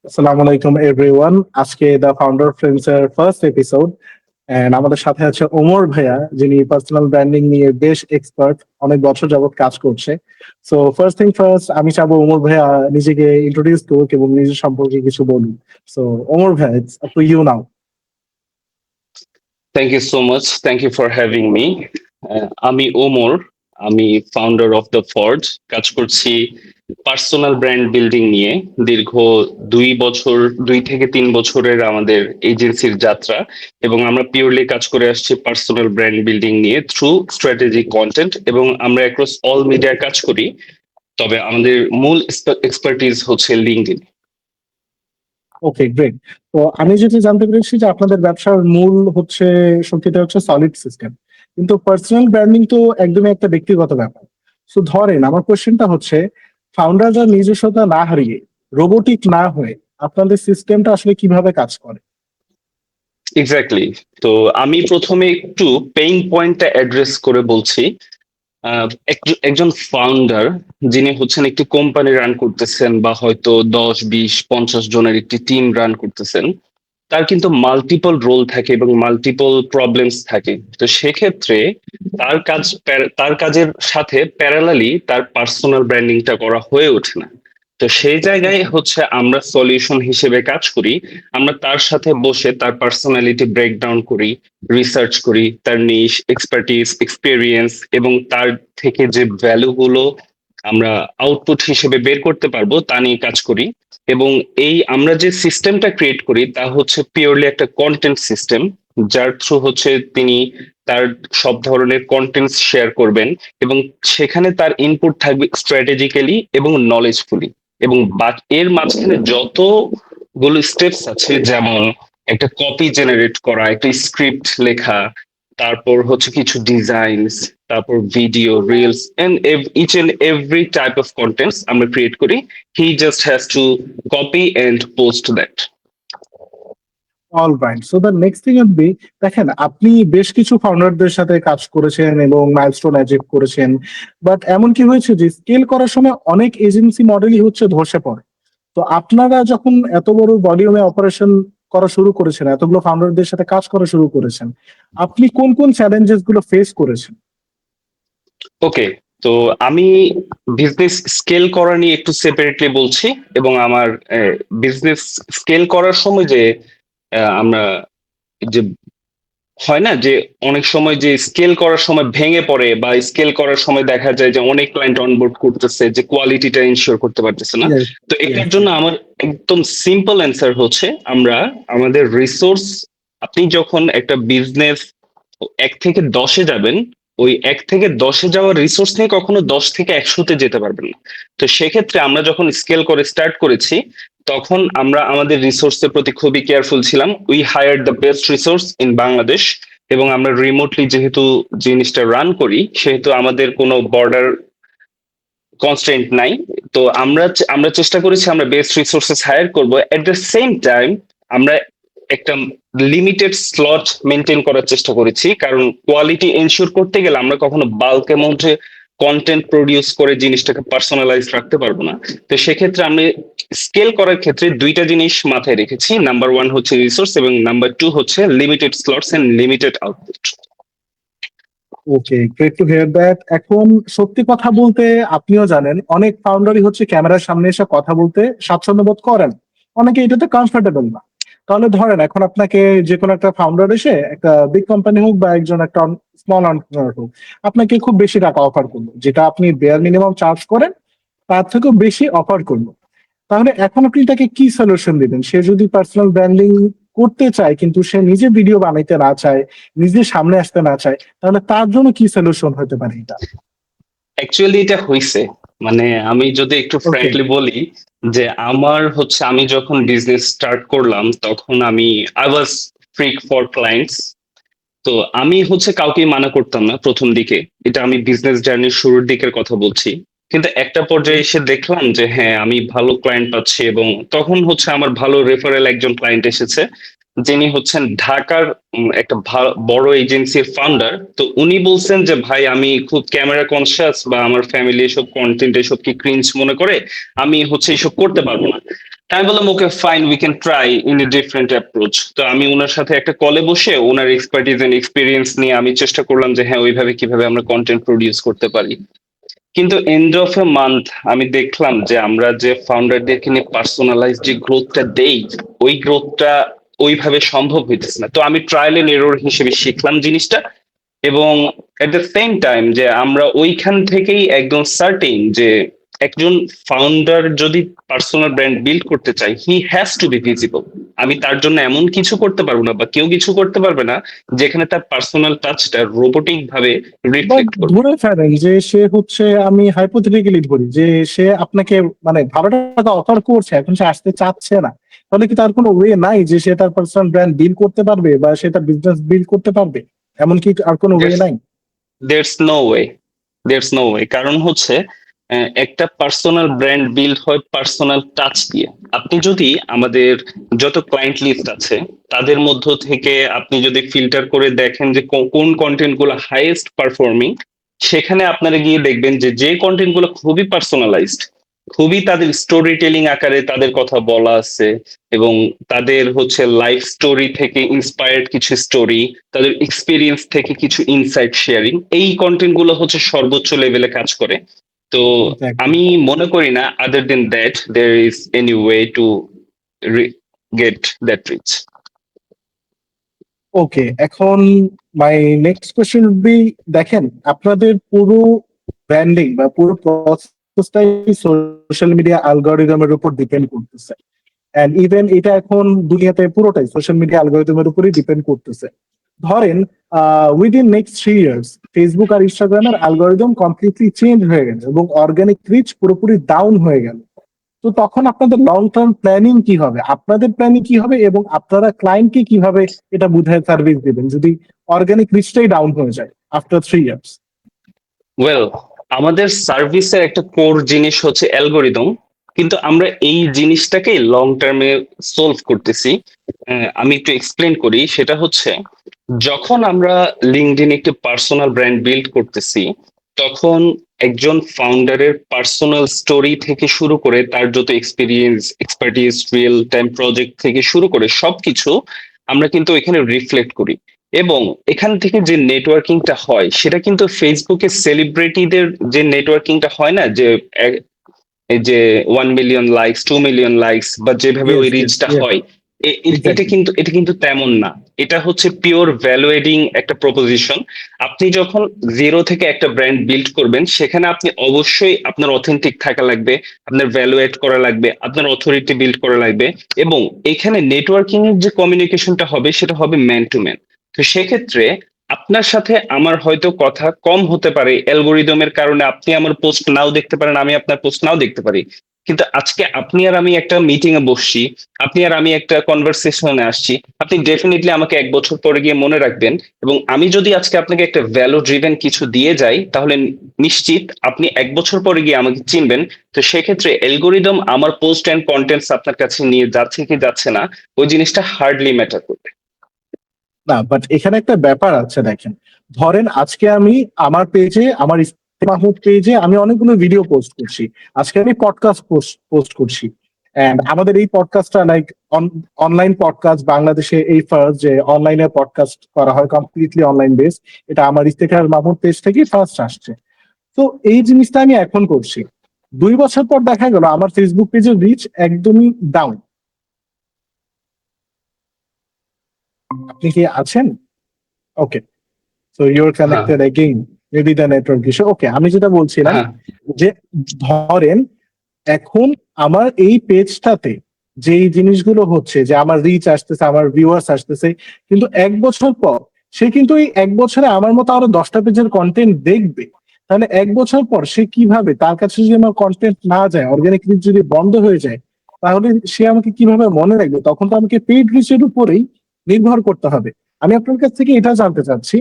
আসসালামু আলাইকুম এভরিওয়ান। আজকে দ্য ফাউন্ডার ফ্রেন্ডস এর ফার্স্ট এপিসোড এন্ড আমাদের সাথে আছে ওমর ভাইয়া, যিনি পার্সোনাল ব্র্যান্ডিং নিয়ে বেশ এক্সপার্ট, অনেক বছর যাবত কাজ করছে। সো ফার্স্ট থিং ফার্স্ট, আমি চাবো ওমর ভাইয়া নিজেকে ইন্ট্রোডিউস করুক এবং নিজের সম্পর্কে কিছু বলুন। সো ওমর ভাইয়া, it's up to you now. Thank you so much, thank you for having me. আমি ওমর, আমি ফাউন্ডার অফ দ্য ফর্জ। কাজ করছি পার্সোনাল ব্র্যান্ড বিল্ডিং নিয়ে। দীর্ঘ 2 বছর, 2 থেকে 3 বছরের আমাদের এজেন্সির যাত্রা, এবং আমরা পিওরলি কাজ করে আসছি পার্সোনাল ব্র্যান্ড বিল্ডিং নিয়ে থ্রু স্ট্র্যাটেজিক কন্টেন্ট, এবং আমরা অ্যাক্রস অল মিডিয়ায় কাজ করি। তবে আমাদের মূল এক্সপার্টিজ হচ্ছে লিঙ্কডইন। ওকে, গ্রেট। তো আমি যেটা জানতে পেরেছি যে আপনাদের ব্যবসার মূল হচ্ছে শক্তিটা হচ্ছে সলিড সিস্টেম, কিন্তু পার্সোনাল ব্র্যান্ডিং তো একদমই একটা ব্যক্তিগত ব্যাপার। সো ধরেন আমার কোশ্চেনটা হচ্ছে, ফাউন্ডাররা নিজস্বতা না হারিয়ে, রোবোটিক না হয়ে আপনাদের সিস্টেমটা আসলে কিভাবে কাজ করে? এক্স্যাক্টলি। তো আমি প্রথমে একটু পেইন পয়েন্টটা অ্যাড্রেস করে বলছি। একজন ফাউন্ডার যিনি হচ্ছেন একটি কোম্পানি রান করতেছেন, বা হয়তো 10, 20, 50 জনের একটি টিম রান করতেছেন, তার কিন্তু মাল্টিপল রোল থাকে এবং মাল্টিপল প্রবলেমস থাকে। তো সেক্ষেত্রে তার কাজের সাথে প্যারালালি তার পার্সোনাল ব্র্যান্ডিংটা করা হয়ে ওঠে না। তো সেই জায়গায় হচ্ছে আমরা সলিউশন হিসেবে কাজ করি। আমরা তার সাথে বসে তার পার্সোনালিটি ব্রেকডাউন করি, রিসার্চ করি, তার নিশ এক্সপার্টিস, এক্সপেরিয়েন্স, এবং তার থেকে যে ভ্যালুগুলো আমরা আউটপুট হিসেবে বের করতে পারবো তা নিয়ে কাজ করি। এবং এই আমরা যে সিস্টেমটা ক্রিয়েট করি তা হচ্ছে পিওরলি একটা কন্টেন্ট সিস্টেম, যার থ্রু হচ্ছে তিনি তার সব ধরনের কন্টেন্ট শেয়ার করবেন, এবং সেখানে তার ইনপুট থাকবে স্ট্র্যাটেজিক্যালি এবং নলেজফুলি। এবং এর মাঝখানে যতগুলো স্টেপস আছে, যেমন একটা কপি জেনারেট করা, একটা স্ক্রিপ্ট লেখা, তারপর হচ্ছে কিছু ডিজাইনস, তারপর video, reels, and each and every type of contents আমরা ক্রিয়েট করি। He just has to copy and post that. All right, so the next thing would be, দেখেন আপনি বেশ কিছু ফাউন্ডারদের সাথে কাজ করেছেন এবং মাইলস্টোন অ্যাচিভ করেছেন, বাট এমন কি হয়েছে যে স্কেল করার সময় অনেক এজেন্সি মডেলই হচ্ছে ধসে পড়ে। তো আপনারা যখন এত বড় ভলিউমে অপারেশন করা শুরু করেছেন, এতগুলো ফাউন্ডারদের সাথে কাজ করা শুরু করেছেন, আপনি কোন কোন চ্যালেঞ্জেস গুলো ফেস করেছেন? ওকে, তো আমি বিজনেস স্কেল করা নিয়ে একটু সেপারেটলি বলছি। এবং আমার বিজনেস স্কেল করার সময় যে আমরা যে হয় না যে অনেক সময় যে স্কেল করার সময় ভেঙে পড়ে, বা স্কেল করার সময় দেখা যায় যে অনেক ক্লায়েন্ট অনবোর্ড করতেছে, যে কোয়ালিটিটা ইনশিওর করতে পারতেছে না। Yes, তো yes. এটার জন্য আমার একদম সিম্পল অ্যান্সার হচ্ছে, আমরা আমাদের রিসোর্স, আপনি যখন একটা বিজনেস 1 থেকে 10-এ যাবেন, ওই 1 থেকে 10-এ যাওয়ার রিসোর্স নিয়ে কখনো 10 থেকে 100-তে যেতে পারবেন না। তো সেক্ষেত্রে আমরা যখন স্কেল করে স্টার্ট করেছি, তখন আমরা আমাদের রিসোর্সের প্রতি খুবই কেয়ারফুল ছিলাম। We hire the best resource in Bangladesh. এবং আমরা রিমোটলি যেহেতু জিনিসটা রান করি, সেহেতু আমাদের কোনো বর্ডার কনস্ট্রেন্ট নাই। তো আমরা চেষ্টা করেছি আমরা বেস্ট রিসোর্সেস হায়ার করব, এট দ্য সেম টাইম আমরা একটা লিমিটেড স্লট মেনটেন করার চেষ্টা করেছি, কারণ কোয়ালিটি এনশিওর করতে গেলে আমরা কখনো বাল্ক অ্যামাউন্টে কন্টেন্ট প্রডিউস করে জিনিসটাকে পার্সোনালাইজ রাখতে পারবো না। তো সেক্ষেত্রে আমি স্কেল করার ক্ষেত্রে 2টা জিনিস মাথায় রেখেছি। নাম্বার 1 হচ্ছে রিসোর্স, এবং নাম্বার 2 হচ্ছে limited slots and limited output. Okay, great to hear that. এখন সত্যি কথা বলতে, আপনিও জানেন অনেক ফাউন্ডারই হচ্ছে ক্যামেরার সামনে এসে কথা বলতে স্বাচ্ছন্দ্য বোধ করেন, অনেকে এটাতে কমফোর্টেবল না। তাহলে ধরেন এখন আপনাকে যে কোনো একটা ফাউন্ডার এসে, একটা বিগ কোম্পানি হোক বা একজন একটা স্মল এন্টারপ্রেনার হোক, আপনাকে খুব বেশি টাকা অফার করলো, যেটা আপনি বেয়ার মিনিমাম চার্জ করেন তার থেকেও বেশি অফার করলো। তাহলে এখন আপনি তাকে কি সলিউশন দিবেন? সে যদি পার্সোনাল ব্র্যান্ডিং করতে চায় কিন্তু সে নিজে ভিডিও বানাইতে না চায়, নিজে সামনে আসতে না চায়, তাহলে তার জন্য কি সলিউশন হতে পারে এটা? অ্যাকচুয়ালি এটা হইছে, মানে আমি যদি একটু ওকে। ফ্র্যাঙ্কলি বলি, যে আমার হচ্ছে আমি যখন বিজনেস স্টার্ট করলাম, তখন I was freak for clients. তো আমি হচ্ছে কাউকে মানা করতাম না প্রথম দিকে। এটা আমি বিজনেস জার্নির শুরুর দিকের কথা বলছি। কিন্তু একটা পর্যায়ে এসে দেখলাম যে হ্যাঁ, আমি ভালো ক্লায়েন্ট পাচ্ছি, এবং তখন হচ্ছে আমার ভালো রেফারেল একজন ক্লায়েন্ট এসেছে, যিনি হচ্ছেন ঢাকার একটা বড় এজেন্সির ফাউন্ডার। তো উনি বলছেন যে ভাই, আমি খুব ক্যামেরা কনসিয়াস, বা আমার ফ্যামিলি এসব কন্টেন্ট এসব কি ক্রিঞ্জ মনে করে, আমি হচ্ছে এসব করতে পারবো না। আমি বললাম okay fine, we can try in a different approach. তো আমি ওনার সাথে একটা কলে বসে ওনার এক্সপার্টিজ এন্ড এক্সপিরিয়েন্স নিয়ে আমি চেষ্টা করলাম যে হ্যাঁ ওইভাবে কিভাবে আমরা কন্টেন্ট প্রডিউস করতে পারি। কিন্তু এন্ড অফ এ মান্থ আমি দেখলাম যে আমরা যে ফাউন্ডারদেরকে নিয়ে পার্সোনালাইজ যে গ্রোথটা দেই, ওই গ্রোথটা ওইভাবে সম্ভব হইতেছে না। তো আমি ট্রায়াল এন্ড এরর হিসেবে শিখলাম জিনিসটা, এবং এট দ্য সেম টাইম যে আমরা ওইখান থেকেই একদম সার্টেন যে একজন ফাউন্ডার যদি পার্সোনাল ব্র্যান্ড বিল্ড করতে চায়, he has to be visible. আমি তার জন্য এমন কিছু করতে পারবো না, বা কেউ কিছু করতে পারবে না যেখানে তার পার্সোনাল টাচটা রোবোটিক ভাবে বাট রিফ্লেক্ট করবে। ধরে ফেলেন যে সে হচ্ছে, আমি হাইপোথেটিক্যালি ধরি যে সে আপনাকে মানে 12 টাকা অফার করছে, এখন সে আসতে চাচ্ছে না, তাহলে কি তার কোনো ওয়ে নাই যে সে তার পার্সোনাল ব্র্যান্ড বিল্ড করতে পারবে বা সে তার বিজনেস বিল্ড করতে পারবে? এমন কি আর কোনো ওয়ে নাই? There's no way, there's no way. কারণ হচ্ছে একটা পার্সোনাল ব্র্যান্ড বিল্ড হয় পার্সোনাল টাচ দিয়ে। আপনি যদি আমাদের যত ক্লায়েন্ট লিস্ট আছে তাদের মধ্য থেকে আপনি যদি ফিল্টার করে দেখেন যে কোন কন্টেন্ট গুলো হাইয়েস্ট পারফর্মিং, সেখানে আপনারা গিয়ে দেখবেন যে যে কন্টেন্ট গুলো খুবই পার্সোনালাইজড, খুবই তাদের স্টোরি টেলিং আকারে তাদের কথা বলা আছে, এবং তাদের হচ্ছে লাইফ স্টোরি থেকে ইন্সপায়ার্ড কিছু স্টোরি, তাদের এক্সপিরিয়েন্স থেকে কিছু ইনসাইট শেয়ারিং, এই কন্টেন্ট গুলো হচ্ছে সর্বোচ্চ লেভেলে কাজ করে। তো এক্স্যাক্টলি। আমি মনে করি না other than that there is any way to get that reach. Okay, এখন মাই নেক্সট কোশ্চেন বি, দেখেন আপনাদের পুরো ব্র্যান্ডিং বা পুরো প্রসেসটাই সোশ্যাল মিডিয়া অ্যালগরিদমের উপর ডিপেন্ড করতেছে। এন্ড ইভেন এটা এখন দুনিয়াতে পুরোটাই সোশ্যাল মিডিয়া অ্যালগরিদমের উপরই ডিপেন্ড করতেছে। ধরেন উইদিন নেক্সট 3 ইয়ার্স ফেসবুক আর ইনস্টাগ্রামের অ্যালগরিদম কমপ্লিটলি চেঞ্জ হয়ে গেল এবং অর্গানিক রিচ পুরোপুরি ডাউন হয়ে গেল। তো তখন আপনাদের লং টার্ম প্ল্যানিং কি হবে, আপনাদের প্ল্যানিং কি হবে, এবং আপনারা ক্লায়েন্টকে কিভাবে এটা বুঝায় সার্ভিস দিবেন যদি অর্গানিক রিচটাই ডাউন হয়ে যায় আফটার 3 ইয়ার্স? ওয়েল, আমাদের সার্ভিসের একটা কোর জিনিস হচ্ছে অ্যালগোরিদম, কিন্তু আমরা এই জিনিসটাকে লং টার্মে সলভ করতেছি। আমি একটু এক্সপ্লেন করি। সেটা হচ্ছে যখন আমরা লিঙ্কডইন একটি পার্সোনাল ব্র্যান্ড বিল্ড করতেছি, তখন একজন ফাউন্ডারের পার্সোনাল স্টোরি থেকে শুরু করে তার যত experience, expertise, real time project থেকে শুরু করে সবকিছু আমরা কিন্তু এখানে রিফ্লেক্ট করি। এবং এখান থেকে যে নেটওয়ার্কিংটা হয় সেটা কিন্তু ফেসবুকে সেলিব্রিটিদের যে নেটওয়ার্কিংটা হয় না, যে এই যে 1 মিলিয়ন লাইকস, 2 মিলিয়ন লাইকস, বা যেভাবে ইয়েস, ওই ইয়েস, রিচটা ইয়েস, হয়, এটা এক্স্যাক্টলি। কিন্তু তেমন না। এটা হচ্ছে পিওর ভ্যালুয়েডিং একটা প্রপোজিশন। আপনি যখন জিরো থেকে একটা ব্র্যান্ড বিল্ড করবেন, সেখানে আপনি অবশ্যই আপনার অথেন্টিক থাকা লাগবে, আপনার ভ্যালুয়েট করা লাগবে, আপনার অথরিটি বিল্ড করা লাগবে, এবং এখানে নেটওয়ার্কিং এর যে কমিউনিকেশনটা হবে সেটা হবে ম্যান টু ম্যান। তো সেক্ষেত্রে আপনার সাথে আমার হয়তো কথা কম হতে পারে, অ্যালগোরিদমের কারণে আপনি আমার পোস্ট নাও দেখতে পারেন, আমি আপনার পোস্ট নাও দেখতে পারি। কিন্তু আজকে আপনি আর আমি একটা মিটিং এ বসছি, আপনি আর আমি একটা কনভারসেশনে আসছি, আপনি ডেফিনেটলি আমাকে 1 বছর পরে গিয়ে মনে রাখবেন। এবং আমি যদি আজকে আপনাকে একটা ভ্যালু ড্রিভেন কিছু দিয়ে যাই, তাহলে নিশ্চিত আপনি 1 বছর পরে গিয়ে আমাকে চিনবেন। তো সেক্ষেত্রে অ্যালগোরিদম আমার পোস্ট এন্ড কন্টেন্টস আপনার কাছে নিয়ে যাচ্ছে কি যাচ্ছে না, ওই জিনিসটা হার্ডলি ম্যাটার করবে। না, বাট এখানে একটা ব্যাপার আছে, দেখেন ধরেন আজকে আমি আমার পেজে, আমার ইসলাম মাহমুদ পেজে আমি অনেকগুলো ভিডিও পোস্ট করছি, আজকে আমি পডকাস্ট পোস্ট করছি। এন্ড আমাদের এই পডকাস্টটা লাইক অনলাইন পডকাস্ট বাংলাদেশে এই ফার্স্ট যে অনলাইনে পডকাস্ট করা হয় কমপ্লিটলি অনলাইন বেস, এটা আমার ইফতেখার মাহমুদ পেজ থেকে ফার্স্ট আসছে। তো এই জিনিসটা আমি এখন করছি, 2 বছর পর দেখা গেল আমার ফেসবুক পেজের রিচ একদমই ডাউন। আপনি কি আছেন? ওকে, সো ইউর হ্যাঁ, connected again, maybe the network issue. Okay, আমি যেটা বলছিলাম হ্যাঁ, যে ধরেন এখন আমার এই পেজটাতে যেই জিনিসগুলো হচ্ছে যে আমার রিচ আসতেছে, আমার ভিউয়ার্স আসতেছে, কিন্তু 1 বছর পর সে কিন্তু এই 1 বছরে আমার মতো আরো 10টা পেজের কন্টেন্ট দেখবে। তাহলে 1 বছর পর সে কিভাবে, তার কাছে যদি আমার কন্টেন্ট না যায়, অর্গানিক রিচ যদি বন্ধ হয়ে যায়, তাহলে সে আমাকে কিভাবে মনে রাখবে? তখন তো আমাকে পেইড রিচের উপরেই নির্ভর করতে হবে। আমি আপনার কাছ থেকে এটা জানতে চাচ্ছি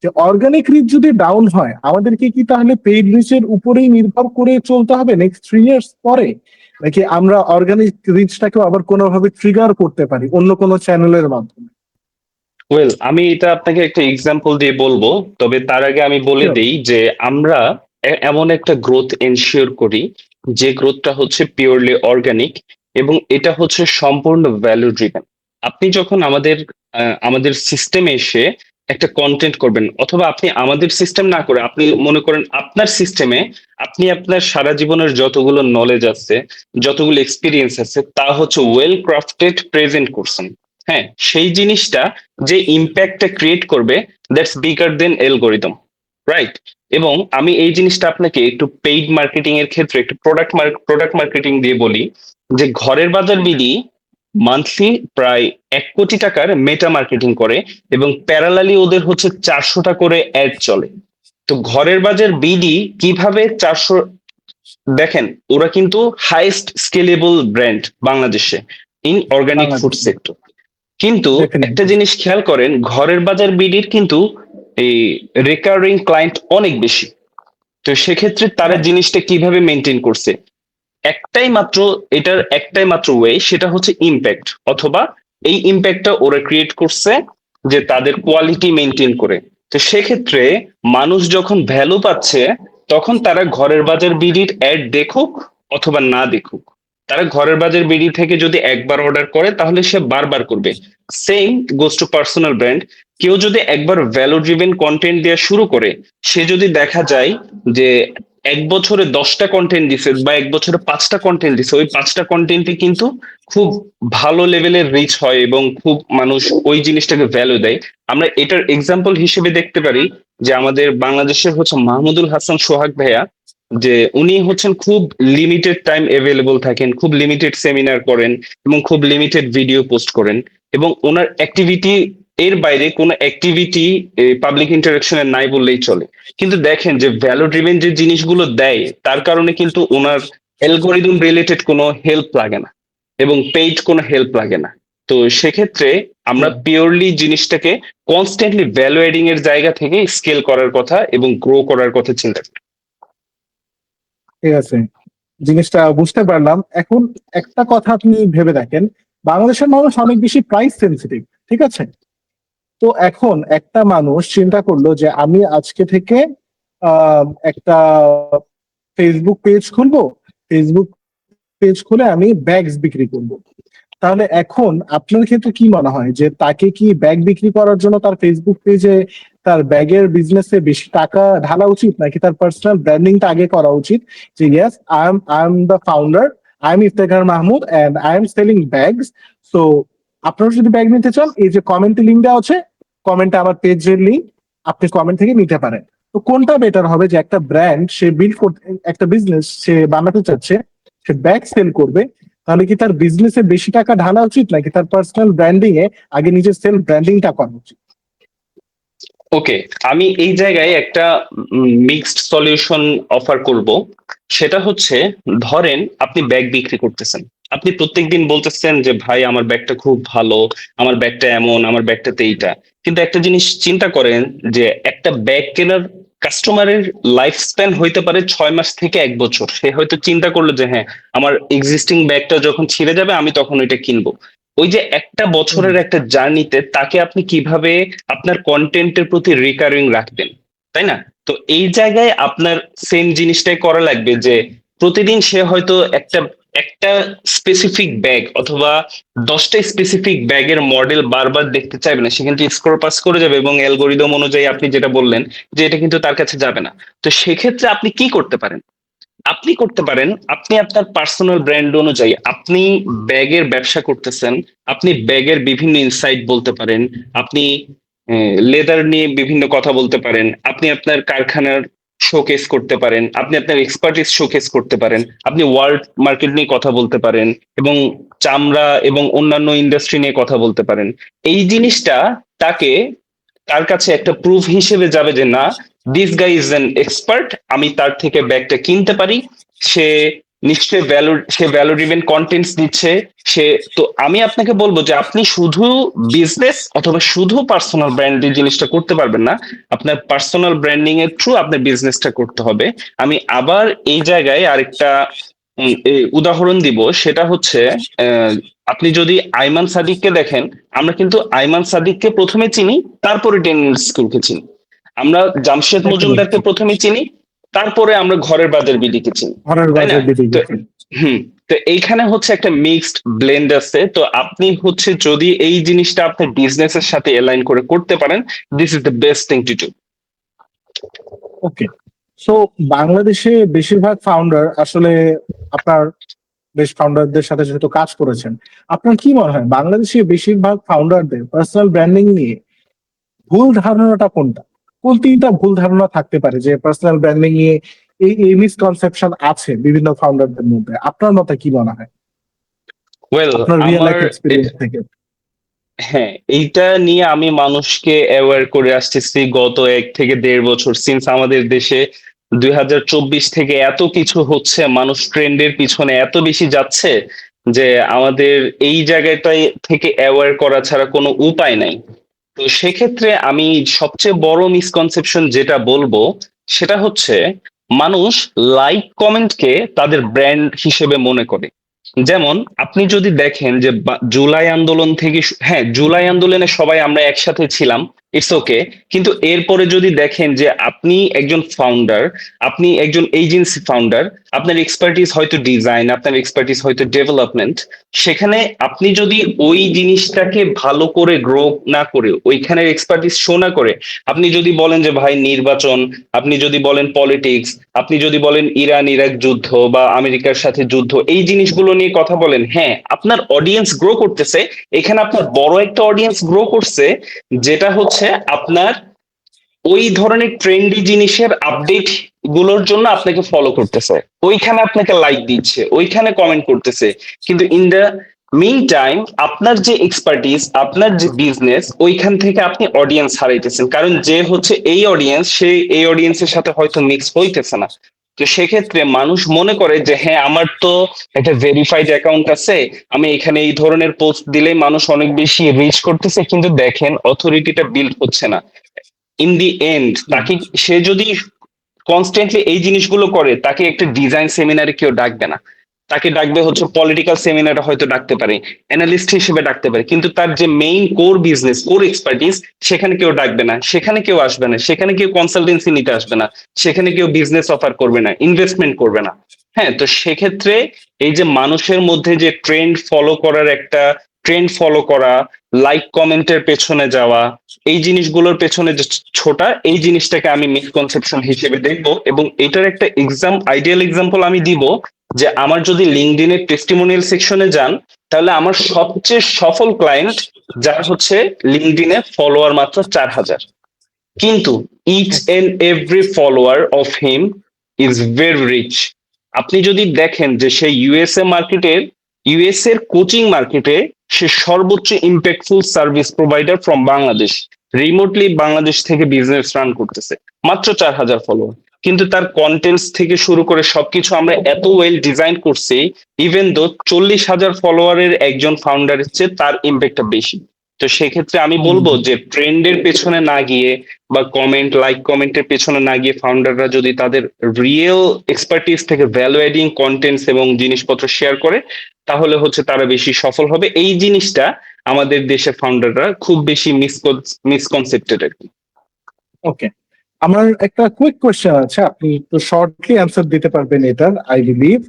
যে অর্গানিক রিচ যদি ডাউন হয়, আমাদেরকে কি তাহলে পেইড রিচের উপরেই নির্ভর করে চলতে হবে নেক্সট 3 ইয়ার্স পরে, নাকি আমরা অর্গানিক রিচটাকেও আবার কোনোভাবে ট্রিগার করতে পারি অন্য কোনো চ্যানেলের মাধ্যমে? ওয়েল, আমি এটা আপনাকে একটা এক্সাম্পল দিয়ে বলবো, তবে তার আগে আমি বলে Sure. দেই যে আমরা এমন একটা গ্রোথ এনশিওর করি যে গ্রোথটা হচ্ছে পিওরলি অর্গানিক, এবং এটা হচ্ছে সম্পূর্ণ ভ্যালু ড্রিভেন। আপনি যখন আমাদের সিস্টেমে এসে একটা কন্টেন্ট করবেন, অথবা আপনি আমাদের সিস্টেম না করে আপনি মনে করেন আপনার সিস্টেমে আপনি আপনার সারা জীবনের যতগুলো নলেজ আছে, যতগুলো এক্সপিরিয়েন্স আছে, তা হচ্ছে ওয়েল ক্রাফটেড প্রেজেন্ট করছেন। হ্যাঁ, সেই জিনিসটা যে ইম্প্যাক্টটা ক্রিয়েট করবে, that's bigger then algorithm, right? এবং আমি এই জিনিসটা আপনাকে একটু পেইড মার্কেটিং এর ক্ষেত্রে একটু প্রোডাক্ট মার্কেটিং দিয়ে বলি, যে ঘরের বাজার বিডি মান্থলি প্রায় 1 কোটি টাকার মেটা মার্কেটিং করে, এবং প্যারালালি ওদের হচ্ছে 400টা করে অ্যাড চলে। তো ঘরের বাজার বিডি কিভাবে 400, দেখেন ওরা কিন্তু হাইয়েস্ট স্কেলেবল ব্র্যান্ড বাংলাদেশে ইন অর্গানিক ফুড বাংলাদেশে সেক্টর। কিন্তু একটা ডেফিনেটলি। জিনিস খেয়াল করেন, ঘরের বাজার বিডির কিন্তু এই রেকারিং ক্লায়েন্ট অনেক বেশি। তো সেক্ষেত্রে তারা হ্যাঁ, জিনিসটা কিভাবে মেনটেন করছে, এটার একটাই মাত্র ওয়ে, সেটা হচ্ছে ইম্প্যাক্ট, অথবা এই ইম্প্যাক্টটা ওরা ক্রিয়েট করছে যে তাদের কোয়ালিটি মেনটেন করে। তো সেক্ষেত্রে মানুষ যখন ভ্যালু পাচ্ছে, তখন তারা ঘরের বাজার বিডির অ্যাড দেখুক অথবা না দেখুক, তারা ঘরের বাজার বিডি থেকে যদি একবার অর্ডার করে তাহলে সে বারবার করবে। Same goes to personal brand. কেউ যদি একবার ভ্যালু ড্রিভেন কন্টেন্ট দেওয়া শুরু করে, সে যদি দেখা যায় যে 1 বছরে 10টা কন্টেন্ট দিছে বা 1 বছরে 5টা কন্টেন্ট দিছে, ওই 5টা কন্টেন্টে কিন্তু খুব ভালো লেভেলের রিচ হয় এবং খুব মানুষ ওই জিনিসটাকে ভ্যালু দেয়। আমরা এটার এক্সাম্পল হিসেবে দেখতে পারি যে আমাদের বাংলাদেশের হচ্ছে মাহমুদুল হাসান সোহাগ ভাইয়া, যে উনি হচ্ছেন খুব লিমিটেড টাইম এভেলেবল থাকেন, খুব লিমিটেড সেমিনার করেন এবং খুব লিমিটেড ভিডিও পোস্ট করেন, এবং ওনার অ্যাক্টিভিটি এর বাইরে কোনো অ্যাক্টিভিটি পাবলিক ইন্টারাকশনের নাই বললেই চলে। কিন্তু দেখেন যে ভ্যালু ড্রিভেন যে জিনিসগুলো দেয়, তার কারণে কিন্তু ওনার অ্যালগোরিদম রিলেটেড কোনো হেল্প লাগে না এবং পেইড কোনো হেল্প লাগে না। তো সেক্ষেত্রে আমরা পিওরলি জিনিসটাকে কনস্ট্যান্টলি ভ্যালু এডিং এর জায়গা থেকে স্কেল করার কথা এবং গ্রো করার কথা চিন্তা করি। ঠিক আছে, জিনিসটা বুঝতে পারলাম। এখন একটা কথা আপনি ভেবে দেখেন, বাংলাদেশের মানুষ অনেক বেশি প্রাইস সেনসিটিভ, ঠিক আছে? তো এখন একটা মানুষ চিন্তা করলো যে আমি আজকে থেকে একটা ফেসবুক পেজ খুলবো, ফেসবুক পেজ খুলে আমি ব্যাগস বিক্রি করব। তাহলে এখন আপনার ক্ষেত্রে কি মনে হয় যে তাকে কি ব্যাগ বিক্রি করার জন্য তার ফেসবুক পেজে তার ব্যাগের বিজনেসে বেশি টাকা ঢালা উচিত, নাকি তার পার্সোনাল ব্র্যান্ডিংটা আগে করা উচিত? যে yes, I am the founder, I am Iftekhar Mahmud and I am selling bags. So আপনারা যদি ব্যাগ নিতে চান, এই যে কমেন্টে লিঙ্ক দেওয়া আছে, কমেন্টে আমার পেজের লিঙ্ক, আপনি কমেন্ট থেকে নিতে পারেন। তো কোনটা বেটার হবে, যে একটা ব্র্যান্ড সে বিল্ড করতে, একটা বিজনেস সে বানাতে চাচ্ছে, সে ব্যাগ সেল করবে, তাহলে কি তার বিজনেসে বেশি টাকা ঢালা উচিত, নাকি তার পার্সোনাল ব্র্যান্ডিং এ আগে নিজের সেলফ ব্র্যান্ডিংটা করা উচিত? ওকে, আমি এই জায়গায় একটা মিক্সড সলিউশন অফার করব। সেটা হচ্ছে, ধরেন আপনি ব্যাগ বিক্রি করতেছেন, আপনি প্রত্যেকদিন বলতেছেন যে ভাই আমার ব্যাগটা খুব ভালো, আমার ব্যাগটা এমন, আমার ব্যাগটাতে এইটা। কিন্তু একটা জিনিস চিন্তা করেন, যে একটা ব্যাগ কেনার কাস্টমারের লাইফ স্প্যান হইতে পারে 6 মাস থেকে 1 বছর। সে হয়তো চিন্তা করলো যে হ্যাঁ, আমার এক্সিস্টিং ব্যাগটা যখন ছিঁড়ে যাবে আমি তখন ওইটা কিনবো। ওই যে একটা বছরের একটা জার্নিতে তাকে আপনি কিভাবে আপনার কন্টেন্টের প্রতি রিকারিং রাখবেন, তাই না? তো এই জায়গায় আপনার সেম জিনিসটাই করা লাগবে, যে প্রতিদিন সে হয়তো একটা একটা স্পেসিফিক ব্যাগ অথবা 10টা স্পেসিফিক ব্যাগের মডেল বারবার দেখতে চাইবে না, সে কিন্তু স্ক্রল পাস করে যাবে এবং অ্যালগোরিদম অনুযায়ী আপনি যেটা বললেন যে এটা কিন্তু তার কাছে যাবে না। তো সেক্ষেত্রে আপনি কি করতে পারেন? আপনি আপনার পার্সোনাল ব্র্যান্ড অনুযায়ী, আপনি ব্যাগের ব্যবসা করতেছেন, আপনি ব্যাগের বিভিন্ন ইনসাইট বলতে পারেন, আপনি লেদার নিয়ে বিভিন্ন কথা বলতে পারেন, আপনি আপনার কারখানার শোকেস করতে পারেন, আপনি আপনার এক্সপার্টিস শোকেস করতে পারেন, আপনি ওয়ার্ল্ড মার্কেট নিয়ে কথা বলতে পারেন, এবং চামড়া এবং অন্যান্য ইন্ডাস্ট্রি নিয়ে কথা বলতে পারেন। এই জিনিসটা তাকে, তার কাছে একটা প্রুফ হিসেবে যাবে যে না, this guy is an expert, আমি তার থেকে ব্যাগটা কিনতে পারি। সে নিশ্চয়ই সে ভ্যালু ড্রিভেন কন্টেন্টস দিচ্ছে। সে, তো আমি আপনাকে বলবো যে আপনি শুধু বিজনেস অথবা শুধু পার্সোনাল ব্র্যান্ডিং জিনিসটা করতে পারবেন না, আপনার পার্সোনাল ব্র্যান্ডিং এর থ্রু আপনার বিজনেসটা করতে হবে। আমি আবার এই জায়গায় আরেকটা উদাহরণ দিব, সেটা হচ্ছে আপনি যদি আইমান সাদিককে দেখেন, আমরা কিন্তু আইমান সাদিককে প্রথমে চিনি, তারপরে টেন স্কুলকে চিনি। আমরা জামশেদ মজুমদারকে ডেফিনেটলি। প্রথমে চিনি, তারপরে আমরা ঘরের বাজার বিলিকে চিনি, ঘরের তাই না? বাজার দিকে তো গেছে। হুম, তো এইখানে হচ্ছে একটা মিক্সড ব্লেন্ড আছে। তো আপনি হচ্ছে যদি এই জিনিসটা আপনার বিজনেসের সাথে অ্যালাইন করে করতে পারেন, this is the best thing to do. Okay, so বাংলাদেশে বেশিরভাগ ফাউন্ডার আসলে, আপনার বেশ ফাউন্ডারদের সাথে যেহেতু কাজ করেছেন, আপনার কি মনে হয় বাংলাদেশে বেশিরভাগ ফাউন্ডারদের পার্সোনাল ব্র্যান্ডিং নিয়ে ভুল ধারণাটা কোনটা? কোন তিনটা ভুল ধারণা থাকতে পারে যে পার্সোনাল ব্র্যান্ডিং নিয়ে এই মিসকনসেপশন আছে বিভিন্ন ফাউন্ডারদের মধ্যে? আপনার মতে কি মনে হয় ওয়েল, আপনার রিয়েল আমার লাইফ এক্সপিরিয়েন্স থেকে? হ্যাঁ, এইটা নিয়ে আমি মানুষকে অ্যাওয়্যার করে আসতেছি গত 1 থেকে 1.5 বছর, সিন্স আমাদের দেশে 2024 থেকে এত কিছু হচ্ছে, মানুষ ট্রেন্ডের পিছনে এত বেশি যাচ্ছে যে আমাদের এই জায়গাটাই থেকে অ্যাওয়্যার করা ছাড়া কোনো উপায় নাই। তো সেক্ষেত্রে আমি সবচেয়ে বড় মিসকনসেপশন যেটা বলবো সেটা হচ্ছে, মানুষ লাইক কমেন্টকে তাদের ব্র্যান্ড হিসেবে মনে করে। যেমন আপনি যদি দেখেন যে জুলাই আন্দোলন থেকে হ্যাঁ, জুলাই আন্দোলনে সবাই আমরা একসাথে ছিলাম, ইটস ওকে। কিন্তু এরপরে যদি দেখেন যে আপনি একজন ফাউন্ডার, আপনি একজন এজেন্সি ফাউন্ডার, আপনার এক্সপার্টিস হয়তো ডিজাইন, আপনার এক্সপার্টিস হয়তো ডেভেলপমেন্ট, সেখানে আপনি যদি ওই জিনিসটাকে ভালো করে গ্রো না করে, ওইখানের এক্সপার্টিস শো না করে, আপনি যদি বলেন যে ভাই নির্বাচন, আপনি যদি বলেন পলিটিক্স, আপনি যদি বলেন ইরান ইরাক যুদ্ধ বা আমেরিকার সাথে যুদ্ধ, এই জিনিসগুলো নিয়ে কথা বলেন, হ্যাঁ আপনার অডিয়েন্স গ্রো করতেছে। এখানে আপনার বড় একটা অডিয়েন্স গ্রো করছে, যেটা হচ্ছে আপনার ওই ধরনের ট্রেন্ডি জিনিসের আপডেট গুলোর জন্য আপনাকে ফলো করতেছে, ওইখানে আপনাকে লাইক দিচ্ছে, ওইখানে কমেন্ট করতেছে। কিন্তু ইন দ্য মিন টাইম আপনার যে এক্সপার্টিস, আপনার যে বিজনেস, ওইখান থেকে আপনি অডিয়েন্স হারাইতেছেন, কারণ যে হচ্ছে এই অডিয়েন্স, সে এই অডিয়েন্সের সাথে হয়তো মিক্স হইতেছে না। তো সেক্ষেত্রে মানুষ মনে করে যে হ্যাঁ, আমার তো একটা ভেরিফাইড অ্যাকাউন্ট আছে, আমি এখানে এই ধরনের পোস্ট দিলেই মানুষ অনেক বেশি রিচ করতেছে, কিন্তু দেখেন অথরিটিটা বিল্ড হচ্ছে না। ইন দি এন্ড তাকে, সে যদি কনস্ট্যান্টলি এই জিনিসগুলো করে, তাকে একটা ডিজাইন সেমিনারে কেউ ডাকবে না, তাকে ডাকবে হচ্ছে পলিটিক্যাল সেমিনারে হয়তো ডাকতে পারে, অ্যানালিস্ট হিসেবে ডাকতে পারে, কিন্তু তার যে main core business, core expertise, সেখানে কেউ ডাকবে না, সেখানে কেউ আসবে না, সেখানে কেউ কনসালটেন্সি নিতে আসবে না, সেখানে কেউ বিজনেস অফার করবে না, ইনভেস্টমেন্ট করবে না। হ্যাঁ, তো সেক্ষেত্রে এই যে মানুষের মধ্যে যে ট্রেন্ড ফলো করা, লাইক কমেন্টের পেছনে যাওয়া, এই জিনিসগুলোর পেছনে যে ছোটা, এই জিনিসটাকে আমি মিসকনসেপশন হিসেবে দেখবো। এবং এটার একটা আইডিয়াল এক্সাম্পল আমি দিব, যে আমার যদি লিঙ্কডইনের টেস্টিমোনিয়াল সেকশনে যান, তাহলে আমার সবচেয়ে সফল ক্লায়েন্ট, যার হচ্ছে লিঙ্কডইনে ফলোয়ার মাত্র 4,000, কিন্তু each and every follower of him is very rich. আপনি যদি দেখেন যে সে ইউএস এর কোচিং মার্কেটে সে সর্বোচ্চ impactful service provider from Bangladesh, remotely Bangladesh থেকে বিজনেস রান করতেছে, মাত্র 4,000 ফলোয়ার। কিন্তু তার কন্টেন্টস থেকে শুরু করে সবকিছু আমরা এত ওয়েল ডিজাইন করছি, ইভেন দো 40,000 ফলোয়ারের একজন ফাউন্ডারের চেয়ে তার ইম্প্যাক্টটা বেশি। তো সেক্ষেত্রে আমি বলবো যে ট্রেন্ডের পেছনে না গিয়ে বা লাইক কমেন্টের পেছনে না গিয়ে, ফাউন্ডাররা যদি তাদের রিয়েল এক্সপার্টিস থেকে ভ্যালু এডিং কন্টেন্টস এবং জিনিসপত্র শেয়ার করে, তাহলে হচ্ছে তারা বেশি সফল হবে। এই জিনিসটা আমাদের দেশের ফাউন্ডাররা খুব বেশি মিসকনসেপ্টেড আর কি। ওকে, আমার একটা কুইক কোয়েশ্চেন আছে, আপনি একটু শর্টলি অ্যান্সার দিতে পারবেন এটার, আই বিলিভ।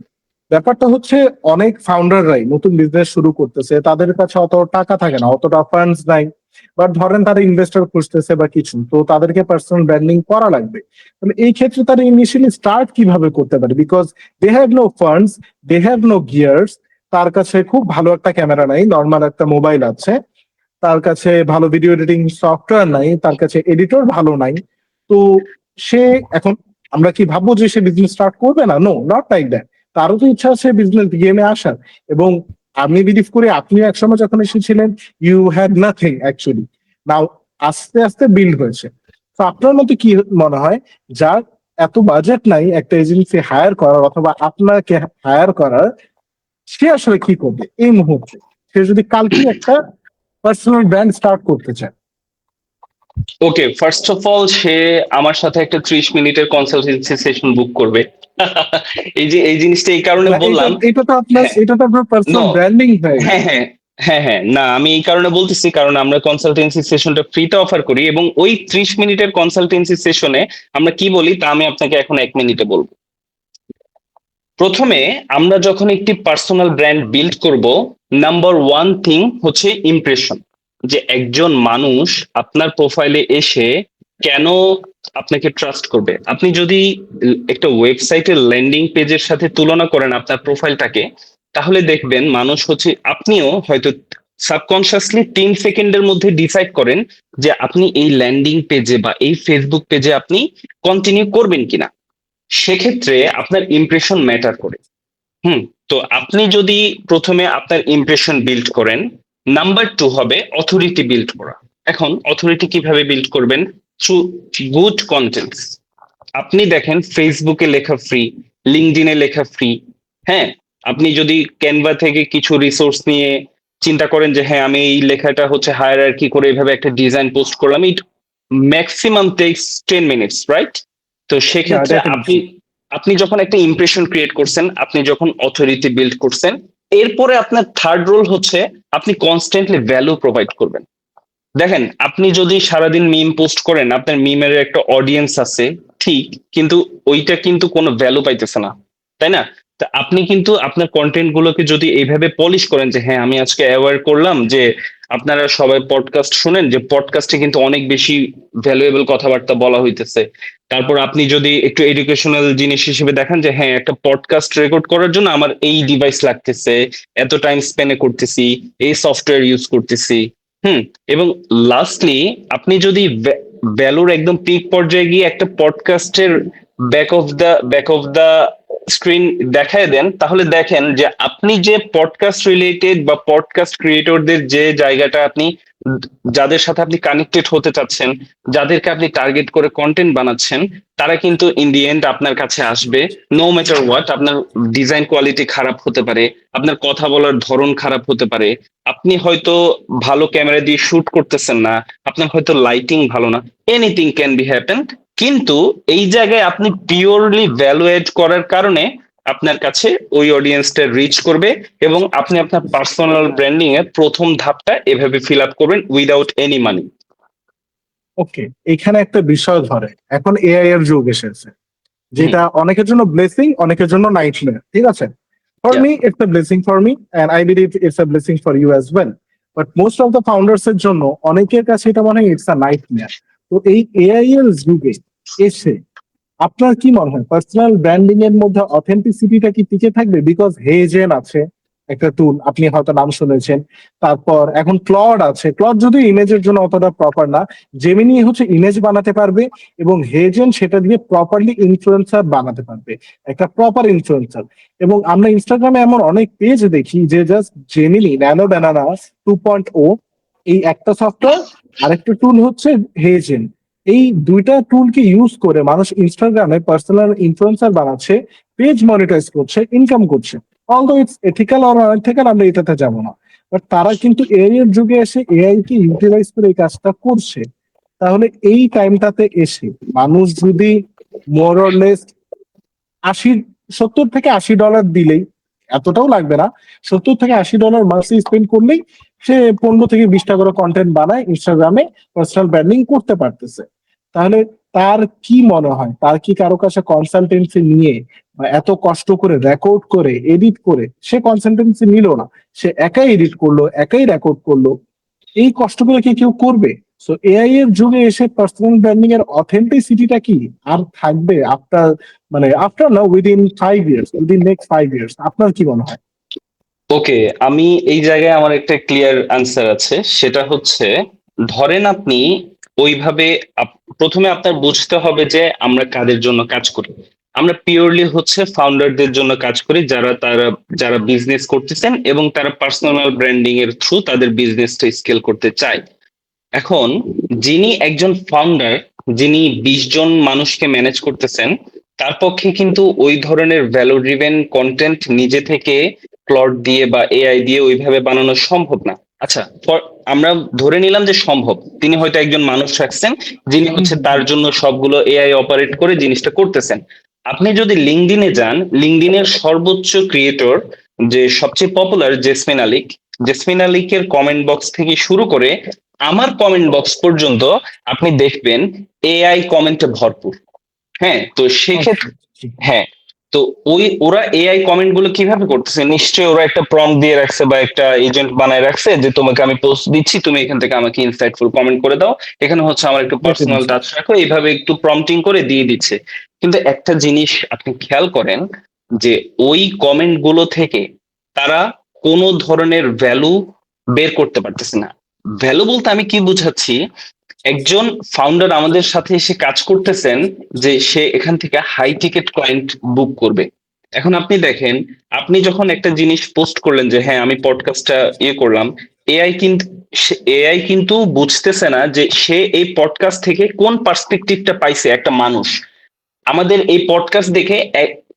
ব্যাপারটা হচ্ছে অনেক ফাউন্ডাররাই নতুন বিজনেস শুরু করতেছে, তাদের কাছে অত টাকা থাকে না, অতটা ফান্ডস নাই, বাট ধরেন তারা ইনভেস্টর খুঁজতেছে বা কিছু, তো তাদেরকে পার্সোনাল ব্র্যান্ডিং করা লাগবে। তাহলে এই ক্ষেত্রে তারা ইনিশিয়ালি স্টার্ট কিভাবে করতে পারে? Because they have no funds, they have no gears, তার কাছে খুব ভালো একটা ক্যামেরা নাই, নর্মাল একটা মোবাইল আছে, তার কাছে ভালো ভিডিও এডিটিং সফটওয়্যার নাই, তার কাছে এডিটর ভালো নাই। তো সে এখন, আমরা কি ভাববো যে সে বিজনেস স্টার্ট করবে না? No, not like that. তারও তো ইচ্ছা আছে বিজনেস গেমে আসার। এবং আমি বিলিভ করি আপনিও একসময় যখন এসেছিলেন, ইউ হ্যাড নাথিং অ্যাকচুয়ালি। নাও আস্তে আস্তে বিল্ড হয়েছে। তো আপনার মতে কি মনে হয়, যার এত বাজেট নাই একটা এজেন্সি হায়ার করার অথবা আপনাকে হায়ার করার, সে আসলে কি করবে এই মুহূর্তে? সে যদি কালকে একটা পার্সোনাল ব্র্যান্ড স্টার্ট করতে চায়? ওকে, ফার্স্ট অফ অল সে আমার সাথে একটা 30 মিনিটের কনসালটেন্সি সেশন বুক করবে। এই যে এই জিনিসটা এই কারণে না, এটা বললাম। এটা তো আপনার হ্যাঁ, এটা তো আপনার নো, পার্সোনাল ব্র্যান্ডিং হয়ে গেল। হ্যাঁ হ্যাঁ, হ্যাঁ হ্যাঁ, না আমি এই কারণে বলতেছি কারণ আমরা কনসালটেন্সি সেশনটা ফ্রিতে অফার করি, এবং ওই 30 মিনিটের কনসালটেন্সি সেশনে আমরা কি বলি তা আমি আপনাকে এখন 1 মিনিটে বলবো। প্রথমে আমরা যখন একটি পার্সোনাল ব্র্যান্ড বিল্ড করব, নাম্বার ওয়ান থিং হচ্ছে ইমপ্রেশন। যে একজন মানুষ আপনার প্রোফাইলে এসে কেন আপনাকে ট্রাস্ট করবে। আপনি যদি একটা ওয়েবসাইটের ল্যান্ডিং পেজের সাথে তুলনা করেন আপনার প্রোফাইলটাকে, তাহলে দেখবেন মানুষ হচ্ছে, আপনিও হয়তো সাবকনসিয়াসলি 3 সেকেন্ডের মধ্যে ডিসাইড করেন যে আপনি এই ল্যান্ডিং পেজে বা এই ফেসবুক পেজে আপনি কন্টিনিউ করবেন কিনা। সেক্ষেত্রে আপনার ইমপ্রেশন ম্যাটার করে। হুম। তো আপনি যদি প্রথমে আপনার ইমপ্রেশন বিল্ড করেন, নাম্বার টু হবে অথরিটি বিল্ড করা। এখন অথরিটি কিভাবে বিল্ড করবেন? Through good contents. আপনি দেখেন ফেসবুকে লেখা ফ্রি, লিঙ্কডইনে লেখা ফ্রি। হ্যাঁ, আপনি যদি ক্যানভা থেকে কিছু রিসোর্স নিয়ে চিন্তা করেন যে হ্যাঁ আমি এই লেখাটা হচ্ছে হায়ারার্কি করে এভাবে একটা ডিজাইন পোস্ট করলাম, ইট ম্যাক্সিমাম টেক্স 10 মিনিটস, রাইট? তো Yeah, সেক্ষেত্রে আপনি definitely. আপনি যখন একটা ইমপ্রেশন ক্রিয়েট করছেন, আপনি যখন অথরিটি বিল্ড করছেন, এরপরে আপনার থার্ড রোল হচ্ছে আপনি কনস্ট্যান্টলি ভ্যালু প্রোভাইড করবেন। দেখেন, আপনি যদি সারাদিন মিম পোস্ট করেন, আপনার মিমের একটা অডিয়েন্স আছে, ঠিক, কিন্তু ওইটা কিন্তু কোনো ভ্যালু পাইতেছে না, তাই না? তা আপনি কিন্তু আপনার কন্টেন্ট গুলোকে যদি এইভাবে পলিশ করেন যে হ্যাঁ আমি আজকে অ্যাওয়ার করলাম যে আপনারা সবাই পডকাস্ট শুনেন, যে পডকাস্টে কিন্তু অনেক বেশি ভ্যালুয়েবল কথাবার্তা বলা হইতেছে। তারপর আপনি যদি একটু এডুকেশনাল জিনিস হিসেবে দেখেন যে হ্যাঁ একটা পডকাস্ট রেকর্ড করার জন্য আমার এই ডিভাইস লাগতেছে, এত টাইম স্পেন্ড করতেছি, এই সফটওয়্যার ইউজ করতেছি। হুম। এবং লাস্টলি আপনি যদি ভ্যালুর একদম পিক পর্যায়ে গিয়ে একটা পডকাস্টের ব্যাক অফ দা স্ক্রিন দেখায় দেন, তাহলে দেখেন যে আপনি যে পডকাস্ট রিলেটেড বা পডকাস্ট ক্রিয়েটরদের যে জায়গাটা আপনি যাদের সাথে আপনি কানেক্টেড হতে চাচ্ছেন, যাদেরকে আপনি টার্গেট করে কন্টেন্ট বানাচ্ছেন, তারা কিন্তু ইন দি এন্ড আপনার কাছে আসবে। নো ম্যাটার হোয়াট, আপনার ডিজাইন কোয়ালিটি খারাপ হতে পারে, আপনার কথা বলার ধরন খারাপ হতে পারে, আপনি হয়তো ভালো ক্যামেরা দিয়ে শুট করতেছেন না, আপনার হয়তো লাইটিং ভালো না, এনিথিং ক্যান বি হ্যাপেন। কিন্তু এই জায়গায় আপনি পিওরলি ভ্যালু এড করার কারণে আপনার কাছে ওই অডিয়েন্সটা রিচ করবে, এবং আপনি আপনার পার্সোনাল ব্র্যান্ডিং এর প্রথম ধাপটা এভাবে ফিল আপ করবেন উইদাউট এনি মানি। ওকে, এখানে একটা বিষয় ধরে, এখন এআই এর যুগ এসেছে, হুম। যেটা অনেকের জন্য ব্লেসিং, অনেকের জন্য নাইটমেয়ার, ঠিক আছে? For Yeah. Me it's a blessing for me, and I believe it's a blessing for you as well. But most of the founders এর জন্য, অনেকের কাছে এটা মনে হয় ইটস আ নাইটমেয়ার। তো এই এআই এর যুগে এসে আপনার কি মনে হয় পার্সোনাল ব্র্যান্ডিং এর মধ্যে অথেন্টিসিটিটা কি টিকে থাকবে? বিকজ হেজেন আছে একটা টুল, আপনি হয়তো নাম শুনেছেন। তারপর এখন ক্লড আছে, ক্লড যদি ইমেজের জন্য অতটা প্রপার না, জেমিনি হচ্ছে ইমেজ বানাতে পারবে, এবং হেজেন সেটা দিয়ে প্রপারলি ইনফ্লুয়েন্সার বানাতে পারবে, একটা প্রপার ইনফ্লুয়েন্সার। এবং আমরা ইনস্টাগ্রামে এমন অনেক পেজ দেখি যে জাস্ট জেমিনি, ন্যানো ব্যানানাস 2.0, এই একটা সফটওয়্যার, আরেকটা টুল হচ্ছে হেজেন, এই দুইটা টুলকে ইউজ করে মানুষ ইনস্টাগ্রামে পার্সোনাল ইনফ্লুয়েন্সার বানাচ্ছে, পেজ মনিটাইজ করছে, ইনকাম করছে। Although it's ethical or unethical, আমরা এটাতে যাবো না, বাট তারা কিন্তু এআই এর যুগে এসে এআই কে ইউটিলাইজ করে এই কাজটা করছে। তাহলে এই টাইমটাতে এসে মানুষ যদি মোরলেস 80, $70 থেকে $80 দিলেই, এতটাও লাগবে না, $70 থেকে $80 মাসে স্পেন্ড করলেই সে 15 থেকে 20টা করে কন্টেন্ট বানায়, ইনস্টাগ্রামে পার্সোনাল ব্র্যান্ডিং করতে পারতেছে। তাহলে তার কি মনে হয়, তার কি কারো কাছে কনসালটেন্সি নিয়ে বা এত কষ্ট করে রেকর্ড করে এডিট করে, সে কনসালটেন্সি নিল না, সে একাই এডিট করলো, একাই রেকর্ড করলো, এই কষ্টগুলো কি কেউ করবে? সো এআই এর যুগে এসে পার্সোনাল ব্র্যান্ডিং এর অথেন্টিসিটিটা কি আর থাকবে আফটার, মানে আফটার না, within 5 years, within next 5 years? আপনার কি মনে হয়? ওকে, আমি এই জায়গায় আমার একটা ক্লিয়ার আনসার আছে, সেটা হচ্ছে ধরেন আপনি ওইভাবে প্রথমে আপনার বুঝতে হবে যে আমরা কাদের জন্য কাজ করি। আমরা পিওরলি হচ্ছে ফাউন্ডারদের জন্য কাজ করি, যারা বিজনেস করতেছেন এবং তারা পার্সোনাল ব্র্যান্ডিং এর থ্রু তাদের বিজনেসটা স্কেল করতে চায়। এখন যিনি একজন ফাউন্ডার, যিনি 20 জন মানুষকে ম্যানেজ করতেছেন, তার পক্ষে কিন্তু ওই ধরনের ভ্যালু ড্রিভেন কন্টেন্ট নিজে থেকে প্লট দিয়ে বা এআই দিয়ে ওইভাবে বানানো সম্ভব না। আচ্ছা, আমরা ধরে নিলাম যে সম্ভব, তিনি হয়তো একজন মানুষ রাখছেন যিনি হচ্ছে তার জন্য সবগুলো এআই অপারেট করে জিনিসটা করতেছেন। আপনি যদি লিঙ্কডইনে যান, লিঙ্কডইনের সর্বোচ্চ ক্রিয়েটর যে সবচেয়ে পপুলার জেসমিন আলিক, জেসমিন আলিকের কমেন্ট বক্স থেকে শুরু করে আমার কমেন্ট বক্স পর্যন্ত আপনি দেখবেন এআই কমেন্টে ভরপুর। হ্যাঁ, তো সেক্ষেত্রে হ্যাঁ, তো ওরা এআই কমেন্ট গুলো কিভাবে করতেছে, নিশ্চয়ই ওরা একটা প্রম্পট দিয়ে রাখছে বা একটা এজেন্ট বানায় রাখছে যে তোমাকে আমি পোস্ট দিচ্ছি, তুমি এখান থেকে আমাকে ইনসাইটফুল কমেন্ট করে দাও, এখানে হচ্ছে আমার একটু পার্সোনাল টাচ রাখো, এইভাবে একটু প্রম্পটিং করে দিয়ে দিচ্ছে। কিন্তু একটা জিনিস আপনি খেয়াল করেন যে ওই কমেন্ট গুলো থেকে তারা কোনো ধরনের ভ্যালু বের করতে পারতেছে না। ভ্যালু বলতে আমি কি বুঝাচ্ছি, একজন ফাউন্ডার আমাদের সাথে এসে কাজ করতেছেন যে সে এখান থেকে হাই টিকেট ক্লায়েন্ট বুক করবে। এখন আপনি দেখেন, আপনি যখন একটা জিনিস পোস্ট করলেন যে হ্যাঁ আমি পডকাস্টটা করলাম, এআই কিন্তু বুঝতেছে না যে সে এই পডকাস্ট থেকে কোন পার্সপেক্টিভটা পাইছে একটা মানুষ। আমাদের এই পডকাস্ট দেখে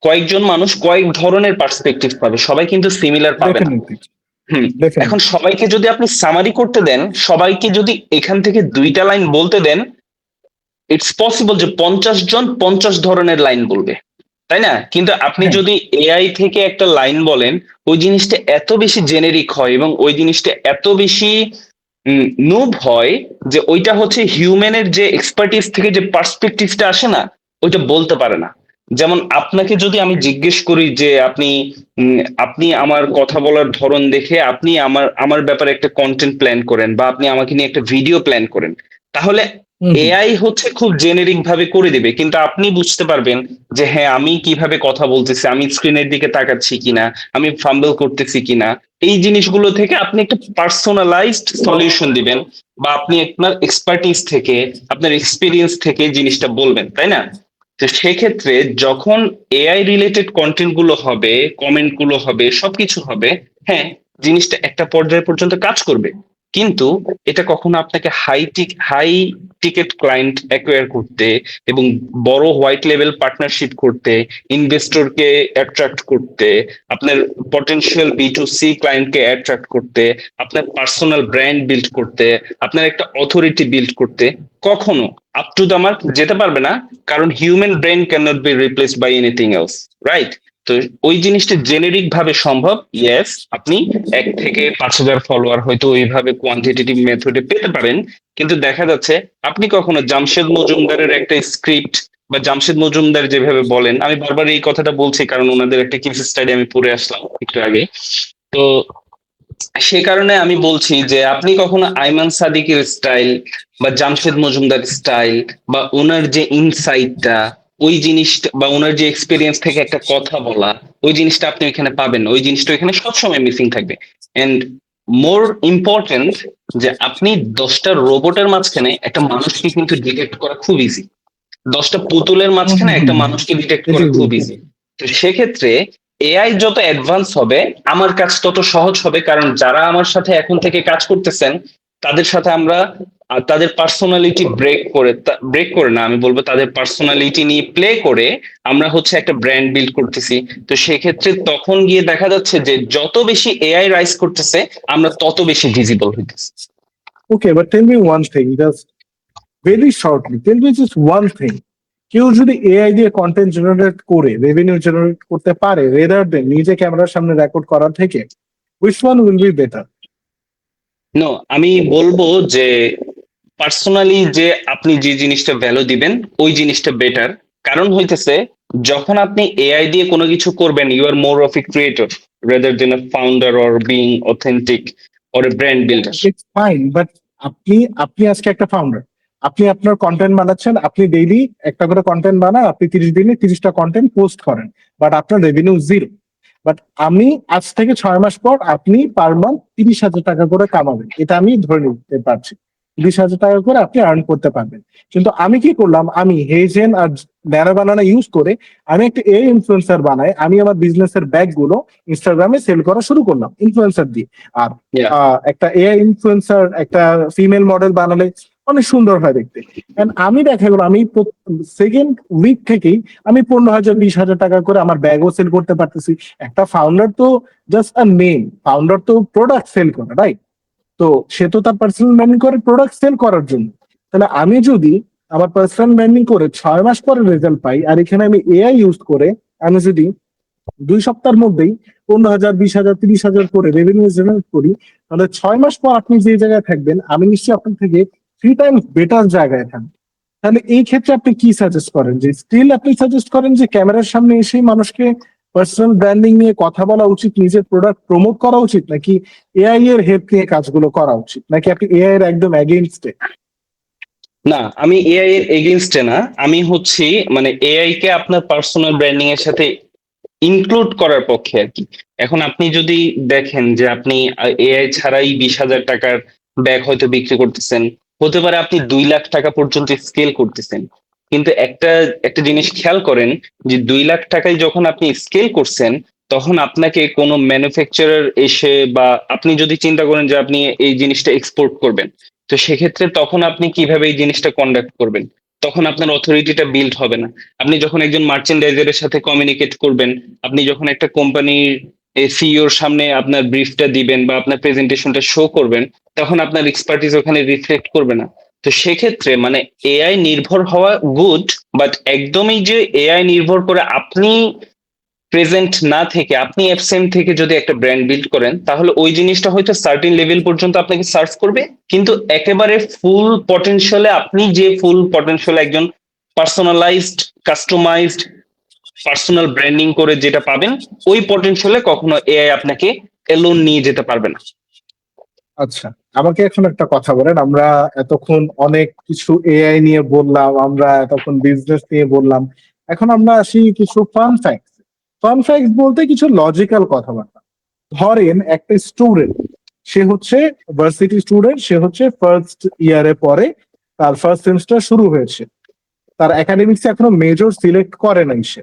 কয়েকজন মানুষ কয়েক ধরনের পার্সপেক্টিভ পাবে, সবাই কিন্তু সিমিলার পাবে না। হুম, এখন সবাইকে যদি আপনি সামারি করতে দেন, সবাইকে যদি এখান থেকে 2টা লাইন বলতে দেন, ইটস পসিবল যে 50 জন 50 ধরনের লাইন বলবে, তাই না? কিন্তু আপনি যদি এআই থেকে একটা লাইন বলেন, ওই জিনিসটা এত বেশি জেনেরিক হয় এবং ওই জিনিসটা এত বেশি নুব হয় যে ওইটা হচ্ছে হিউম্যানের যে এক্সপার্টিস থেকে যে পার্সপেক্টিভটা আসে না, ওইটা বলতে পারে না। যেমন আপনাকে যদি আমি জিজ্ঞেস করি যে আপনি আমার কথা বলার ধরন দেখে আপনি আমার আমার ব্যাপারে একটা কন্টেন্ট প্ল্যান করেন বা আপনি আমাকে নিয়ে একটা ভিডিও প্ল্যান করেন, তাহলে এআই হচ্ছে খুব জেনেরিক ভাবে করে দিবে, কিন্তু আপনি বুঝতে পারবেন যে হ্যাঁ আমি কিভাবে কথা বলতেছি, আমি স্ক্রিনের দিকে তাকাচ্ছি কিনা, আমি ফাম্বল করতেছি কিনা, এই জিনিসগুলো থেকে আপনি একটা পার্সোনালাইজড সলিউশন দিবেন বা আপনি আপনার এক্সপার্টিস থেকে আপনার এক্সপিরিয়েন্স থেকে জিনিসটা বলবেন, তাই না? তো সেক্ষেত্রে যখন এআই রিলেটেড কন্টেন্ট গুলো হবে, কমেন্ট গুলো হবে, সবকিছু হবে, হ্যাঁ জিনিসটা একটা পর্যায় পর্যন্ত কাজ করবে, কিন্তু এটা কখনো আপনাকে হাই টিকেট ক্লায়েন্ট অ্যাকোয়ার করতে এবং বড় হোয়াইট লেভেল পার্টনারশিপ করতে, ইনভেস্টরকে অ্যাট্রাক্ট করতে, আপনার পটেনশিয়াল B2C ক্লায়েন্টকে অ্যাট্রাক্ট করতে, আপনার পার্সোনাল ব্র্যান্ড বিল্ড করতে, আপনার একটা অথরিটি বিল্ড করতে কখনো আপ টু দ্য মার্ক যেতে পারবে না, কারণ human brain can not be replaced by anything else, right? তো ওই জিনিসটা জেনেরিক ভাবে সম্ভব, ইয়েস, আপনি 1 থেকে 5,000 ফলোয়ার হয়তো ওইভাবে কোয়ান্টিটেটিভ মেথডে পেতে পারেন, কিন্তু দেখা যাচ্ছে আপনি কখনো জামশেদ মজুমদারের একটা স্ক্রিপ্ট বা জামশেদ মজুমদার যেভাবে বলেন, আমি বারবার এই কথাটা বলছি কারণ ওনাদের একটা কেস স্টাডি আমি পড়ে আসলাম একটু আগে, তো সে কারণে আমি বলছি যে আপনি কখনো আইমান সাদিকের স্টাইল বা জামশেদ মজুমদার স্টাইল বা ওনার যে ইনসাইটটা, ওই জিনিসটা বা ওনার যে এক্সপিরিয়েন্স থেকে একটা কথা বলা, ওই জিনিসটা আপনি এখানে পাবেন না, ওই জিনিসটা এখানে সবসময় মিসিং থাকবে। এন্ড মোর ইম্পর্টেন্ট যে আপনি 10টা রোবটের মাঝখানে একটা মানুষকে কিন্তু ডিটেক্ট করা খুব ইজি, 10টা পুতুলের মাঝখানে একটা মানুষকে ডিটেক্ট করা খুব ইজি। তো সেক্ষেত্রে এআই যত অ্যাডভান্স হবে আমার কাজ তত সহজ হবে, কারণ যারা আমার সাথে এখন থেকে কাজ করতেছেন তাদের সাথে আমরা তাদের পার্সোনালিটি ব্রেক করে না, আমি বলবো তাদের পার্সোনালিটি নিয়ে প্লে করে আমরা হচ্ছে একটা ব্র্যান্ড বিল্ড করতেছি। তো সেক্ষেত্রে তখন গিয়ে দেখা যাচ্ছে যে যত বেশি এআই রাইজ করতেছে আমরা তত বেশি ভিজিবল হইতেছি। Okay, but tell me one thing, just very shortly tell me just one thing. কেউ যদি এআই দিয়ে কন্টেন্ট জেনারেট করে রেভিনিউ জেনারেট করতে পারে রেদার দেন নিজে ক্যামেরার সামনে রেকর্ড করার থেকে, which one will be better? No, আমি বলবো যে পার্সোনালি যে আপনি যে জিনিসটা ভ্যালু দিবেন ওই জিনিসটা বেটার। কারণ হইতেছে যখন আপনি এআই দিয়ে কোনো কিছু করবেন, you are more of a creator rather than a founder or being authentic or a brand builder. It's fine, but আপনি আপনি আজকে একটা ফাউন্ডার, আপনি আপনার কন্টেন্ট বানাচ্ছেন, আপনি ডেইলি একটা করে কন্টেন্ট বানান, আপনি 30 দিনে 30টা কন্টেন্ট পোস্ট করেন, বাট আপনার রেভিনিউ জিরো। বাট আমি আজ থেকে 6 মাস পর আপনি পার মান্থ 30,000 টাকা করে কামাবেন, এটা আমি ধরে নিতে পারছি। 30,000 টাকা করে আপনি আর্ন করতে পারবেন। কিন্তু আমি কি করলাম, আমি হেজেন আর ব্যানার বানানো ইউজ করে আমি একটা এ ইনফ্লুয়েন্সার বানাই, আমি আমার বিজনেসের ব্যাগ গুলো ইনস্টাগ্রামে সেল করা শুরু করলাম ইনফ্লুয়েন্সার দিয়ে। আর একটা এআই ইনফ্লুয়েন্সার একটা ফিমেল মডেল বানালে অনেক সুন্দর হয় দেখতে। আমি দেখা গেলো আমি সেকেন্ড উইক থেকেই আমি 15,000 20,000 টাকা করে আমার ব্যাগও সেল করতে পারতেছি। একটা ফাউন্ডার তো জাস্ট আ নেম, ফাউন্ডার তো প্রোডাক্ট সেল করে, রাইট? তো সে তো তার পার্সোনাল ব্র্যান্ডিং করে প্রোডাক্ট সেল করার জন্য। তাহলে আমি যদি আমার পার্সোনাল ব্র্যান্ডিং করে 6 মাস পরে রেজাল্ট পাই, আর এখানে আমি এআই ইউজ করে আমি যদি 2 সপ্তাহের মধ্যেই 15,000, 20,000, 30,000 করে রেভিনিউ জেনারেট করি, তাহলে 6 মাস পর আপনি যে জায়গায় থাকবেন আমি নিশ্চয়ই আপনার থেকে 3 টাইমস বেটার জায়গায় থাকবো। তাহলে এই ক্ষেত্রে আপনি কি সাজেস্ট করেন, যে স্টিল আপনি সাজেস্ট করেন যে ক্যামেরার সামনে এসেই মানুষকে পার্সোনাল ব্র্যান্ডিং নিয়ে কথা বলা উচিত, নিজের প্রোডাক্ট প্রমোট করা উচিত, নাকি এআই এর হেল্প নিয়ে কাজগুলো করা উচিত, নাকি আপনি এআই এর একদম এগেইনস্টে? না, আমি এআই এর এগেইনস্টে না, আমি হচ্ছি মানে এআই কে আপনার পার্সোনাল ব্র্যান্ডিং এর সাথে ইনক্লুড করার পক্ষে আর কি। এখন আপনি যদি দেখেন যে আপনি এআই ছাড়াই 20,000 টাকার ব্যাগ হয়তো বিক্রি করতেছেন, হতে পারে আপনি 2 লাখ টাকা পর্যন্ত স্কেল করতেছেন, কিন্তু একটা একটা জিনিস খেয়াল করেন যে 2 লাখ টাকায় যখন আপনি স্কেল করছেন, তখন আপনাকে কোনো ম্যানুফ্যাকচারার এসে বা আপনি যদি চিন্তা করেন যে আপনি এই জিনিসটা এক্সপোর্ট করবেন, তো সেক্ষেত্রে তখন আপনি কিভাবে এই জিনিসটা কন্ডাক্ট করবেন? তখন আপনার অথরিটিটা বিল্ড হবে না। আপনি যখন একজন মার্চেন্ডাইজারের সাথে কমিউনিকেট করবেন, আপনি যখন একটা কোম্পানির সিইওর সামনে আপনার ব্রিফটা দিবেন বা আপনার প্রেজেন্টেশনটা শো করবেন, তখন আপনার এক্সপার্টিস ওখানে রিফ্লেক্ট করবে না। তো সেক্ষেত্রে মানে এআই নির্ভর হওয়া গুড, বাট একদমই যে এআই নির্ভর করে আপনি প্রেজেন্ট না থেকে, আপনি অ্যাবসেন্ট থেকে যদি একটা ব্র্যান্ড বিল্ড করেন, তাহলে ওই জিনিসটা হয়তো সার্টেন লেভেল পর্যন্ত আপনাকে সার্ভ করবে, কিন্তু একেবারে ফুল পটেনশিয়ালে, আপনি যে ফুল পটেনশিয়াল একজন পার্সোনালাইজড, কাস্টমাইজড পার্সোনাল ব্র্যান্ডিং করে যেটা পাবেন, ওই পটেনশিয়ালে কখনো এআই আপনাকে এলোন নিয়ে যেতে পারবে না। আচ্ছা, আমাকে এখন একটা কথা বলেন, আমরা এতক্ষণ অনেক কিছু এআই নিয়ে বললাম, আমরা এতক্ষণ বিজনেস নিয়ে বললাম, এখন আমরা আসি কিছু ফান ফ্যাক্টস। ফান ফ্যাক্টস বলতে কিছু লজিক্যাল কথাবার্তা। ধরেন একটা স্টুডেন্ট, সে হচ্ছে ভার্সিটি স্টুডেন্ট, সে হচ্ছে ফার্স্ট ইয়ারে পড়ে, তার ফার্স্ট সেমিস্টার শুরু হয়েছে, তার একাডেমিক্স এখনো মেজর সিলেক্ট করে নাই, সে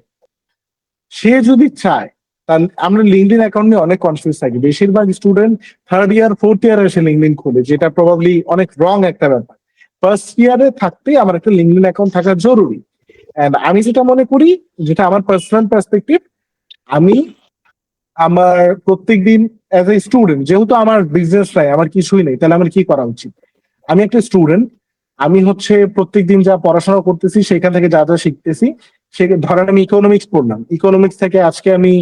সে যদি চায়, তাহলে আমরা লিঙ্কডইন অ্যাকাউন্ট নিয়ে অনেক কনফিউজ থাকি, বেশিরভাগ স্টুডেন্ট থার্ড ইয়ার ফোর্থ ইয়ারে এসে লিঙ্কডইন খুলে, যেটা প্রবাবলি অনেক রং একটা ব্যাপার। ফার্স্ট ইয়ারে থাকতেই আমার একটা লিঙ্কডইন অ্যাকাউন্ট থাকা জরুরি। এন্ড আমি যেটা মনে করি, যেটা আমার পার্সোনাল পার্সপেক্টিভ, আমি আমার প্রত্যেকদিন অ্যাজ এ স্টুডেন্ট, যেহেতু আমার বিজনেস নাই, আমার কিছুই নেই, তাহলে আমার কি করা উচিত? আমি একটা স্টুডেন্ট, আমি হচ্ছে প্রত্যেকদিন যা পড়াশোনা করতেছি সেখান থেকে যা যা শিখতেছি, সে ধরেন আমি ইকোনমিক্স পড়লাম, ইকোনমিক্স থেকে আজকে আমি